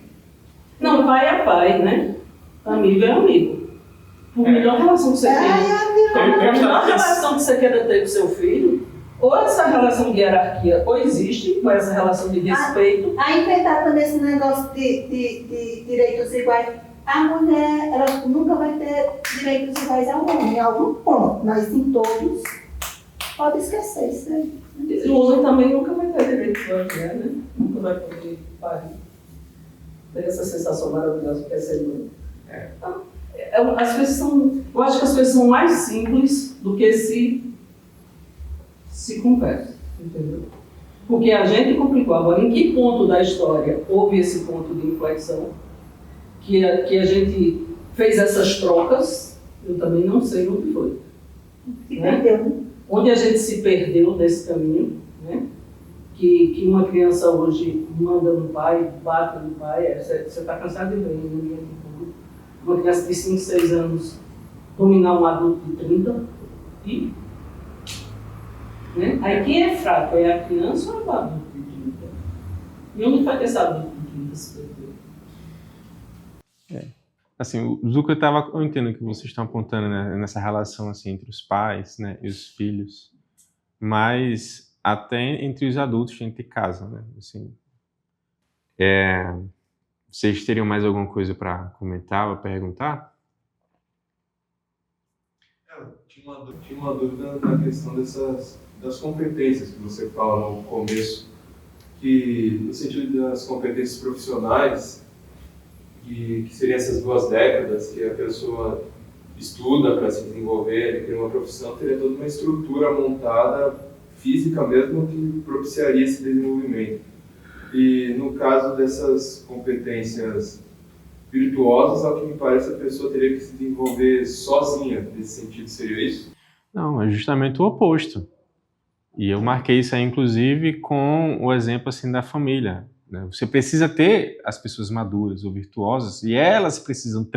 S7: Não, pai é pai, né? Amigo é amigo. Por melhor relação que você tem. Por melhor relação que você queira ter com seu filho, ou essa relação de hierarquia ou existe, ou essa relação de respeito.
S3: A inventar também esse negócio de direitos iguais. A mulher, ela nunca vai ter direitos iguais ao homem, em algum ponto, mas em todos, pode esquecer isso aí.
S7: E o homem também nunca vai ter direito à mulher, né? Nunca vai poder parir. Ter essa sensação maravilhosa que é ser mãe. Então, as coisas são, eu acho que as coisas são mais simples do que se conversa, entendeu? Porque a gente complicou. Agora, em que ponto da história houve esse ponto de inflexão? Que a gente fez essas trocas, eu também não sei onde foi.
S3: Se perdeu, né?
S7: Onde a gente se perdeu nesse caminho, né? Que uma criança hoje manda no pai, bate no pai, você está cansado de ver no ambiente público. Uma criança de 5, 6 anos dominar um adulto de 30 e... Né? Aí quem é fraco é a criança ou é o adulto de 30? E onde foi que esse adulto de 30 se perdeu?
S2: Assim, o Zuka eu entendo que vocês estão apontando, né, nessa relação assim, entre os pais, né, e os filhos, mas até entre os adultos dentro de casa, né, assim, vocês teriam mais alguma coisa para comentar ou perguntar?
S5: Tinha uma dúvida na questão das competências que você fala no começo, que no sentido das competências profissionais, que seriam essas 2 décadas que a pessoa estuda para se desenvolver, adquirir uma profissão, teria toda uma estrutura montada, física mesmo, que propiciaria esse desenvolvimento. E no caso dessas competências virtuosas, ao que me parece, a pessoa teria que se desenvolver sozinha. Nesse sentido, seria isso?
S2: Não, é justamente o oposto. E eu marquei isso aí, inclusive, com o exemplo assim, da família. Você precisa ter as pessoas maduras ou virtuosas e elas precisam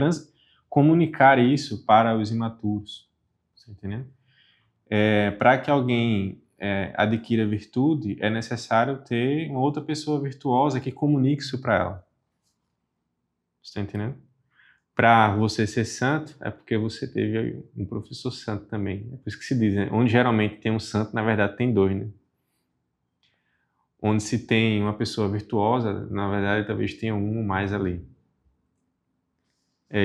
S2: comunicar isso para os imaturos. Você entendeu? Para que alguém adquira virtude, é necessário ter uma outra pessoa virtuosa que comunique isso para ela. Você está entendendo? Para você ser santo, é porque você teve um professor santo também. É por isso que se diz, né? Onde geralmente tem um santo, na verdade tem 2, né? Onde se tem uma pessoa virtuosa, na verdade, talvez tenha um ou mais ali.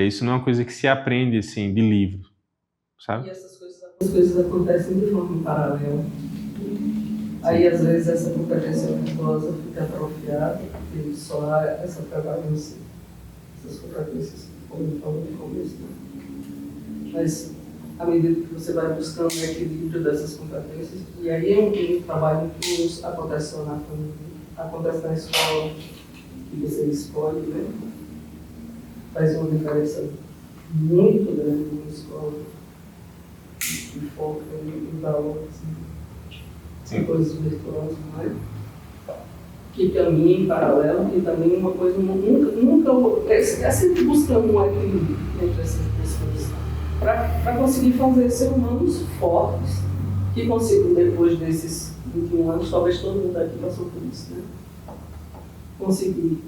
S2: Isso não é uma coisa que se aprende, assim, de livro, sabe?
S7: E essas coisas acontecem de forma paralela. Aí, às vezes, essa competência virtuosa fica atrofiada, porque só há essa prevalência, essas competências, como eu falei no começo, né? Mas, à medida que você vai buscando o equilíbrio dessas competências, e aí é um trabalho que nos acontece só na família, acontece na escola, que você escolhe, né? Faz uma diferença muito grande na escola. que foca em valores,
S2: Sim.
S7: coisas virtuosas, né? Que caminha em paralelo, que também uma coisa nunca é sempre buscando um equilíbrio entre essas pessoas, para conseguir fazer ser humanos fortes, que consigam, depois desses 21 anos, talvez todo mundo aqui passou por isso, né? Conseguir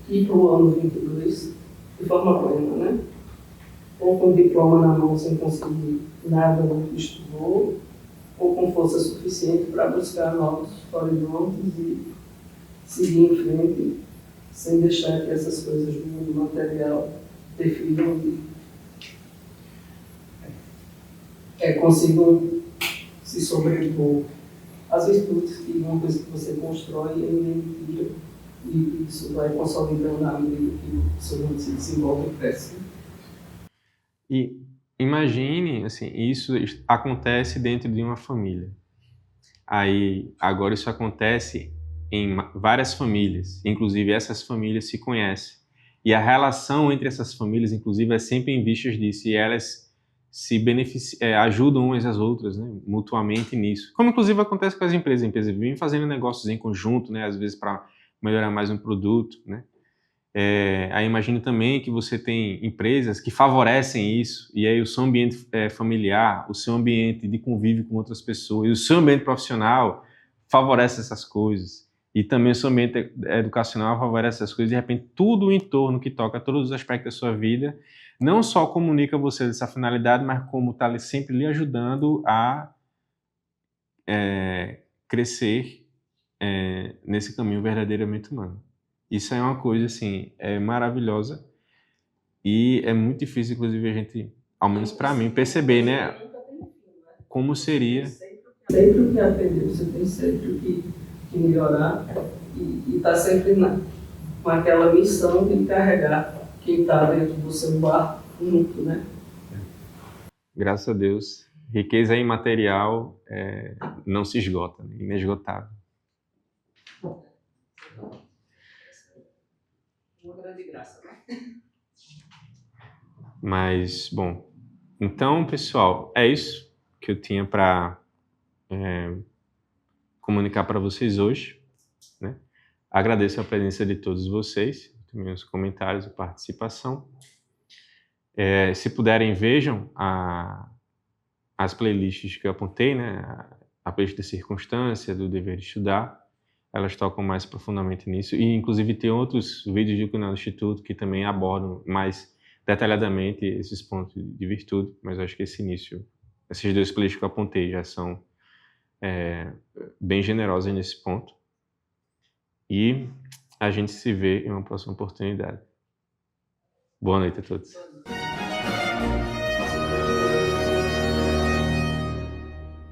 S7: ir para o ano 22 de forma plena, né? Ou com diploma na mão sem conseguir nada do que estudou, ou com força suficiente para buscar novos horizontes e seguir em frente, sem deixar que essas coisas do mundo material definam e consigam se sobrepor às virtudes, que uma coisa que você constrói e ninguém tira, e isso vai consolidando à medida que o seu mundo se desenvolve e cresce.
S2: E imagine, assim, isso acontece dentro de uma família. Aí, agora isso acontece em várias famílias, inclusive essas famílias se conhecem. E a relação entre essas famílias, inclusive, é sempre em vistas disso, e elas se ajudam umas às outras, né, mutuamente nisso. Como inclusive acontece com as empresas. As empresas vivem fazendo negócios em conjunto, né, às vezes para melhorar mais um produto, né. Aí imagine também que você tem empresas que favorecem isso, e aí o seu ambiente familiar, o seu ambiente de convívio com outras pessoas, e o seu ambiente profissional favorece essas coisas, e também o seu ambiente educacional favorece essas coisas, de repente tudo o entorno que toca todos os aspectos da sua vida, não só comunica você dessa finalidade, mas como está sempre lhe ajudando a crescer nesse caminho verdadeiramente humano. Isso é uma coisa, assim, maravilhosa, e é muito difícil, inclusive, a gente, ao menos para mim, perceber, né, como seria.
S7: Sempre o que aprender, você tem sempre o que melhorar, e está sempre com aquela missão de carregar quem está dentro do seu barco junto, né?
S2: Graças a Deus, riqueza imaterial não se esgota, né? Inesgotável.
S7: Uma grande graça, né?
S2: Mas, bom, então, pessoal, é isso que eu tinha para comunicar para vocês hoje, né? Agradeço a presença de todos vocês, também os comentários e participação. Se puderem, vejam as playlists que eu apontei, né? A playlist de circunstância, do dever estudar, elas tocam mais profundamente nisso, e inclusive tem outros vídeos do canal do Instituto que também abordam mais detalhadamente esses pontos de virtude, mas eu acho que esses dois playlists que eu apontei já são bem generosos nesse ponto, e a gente se vê em uma próxima oportunidade. Boa noite a todos.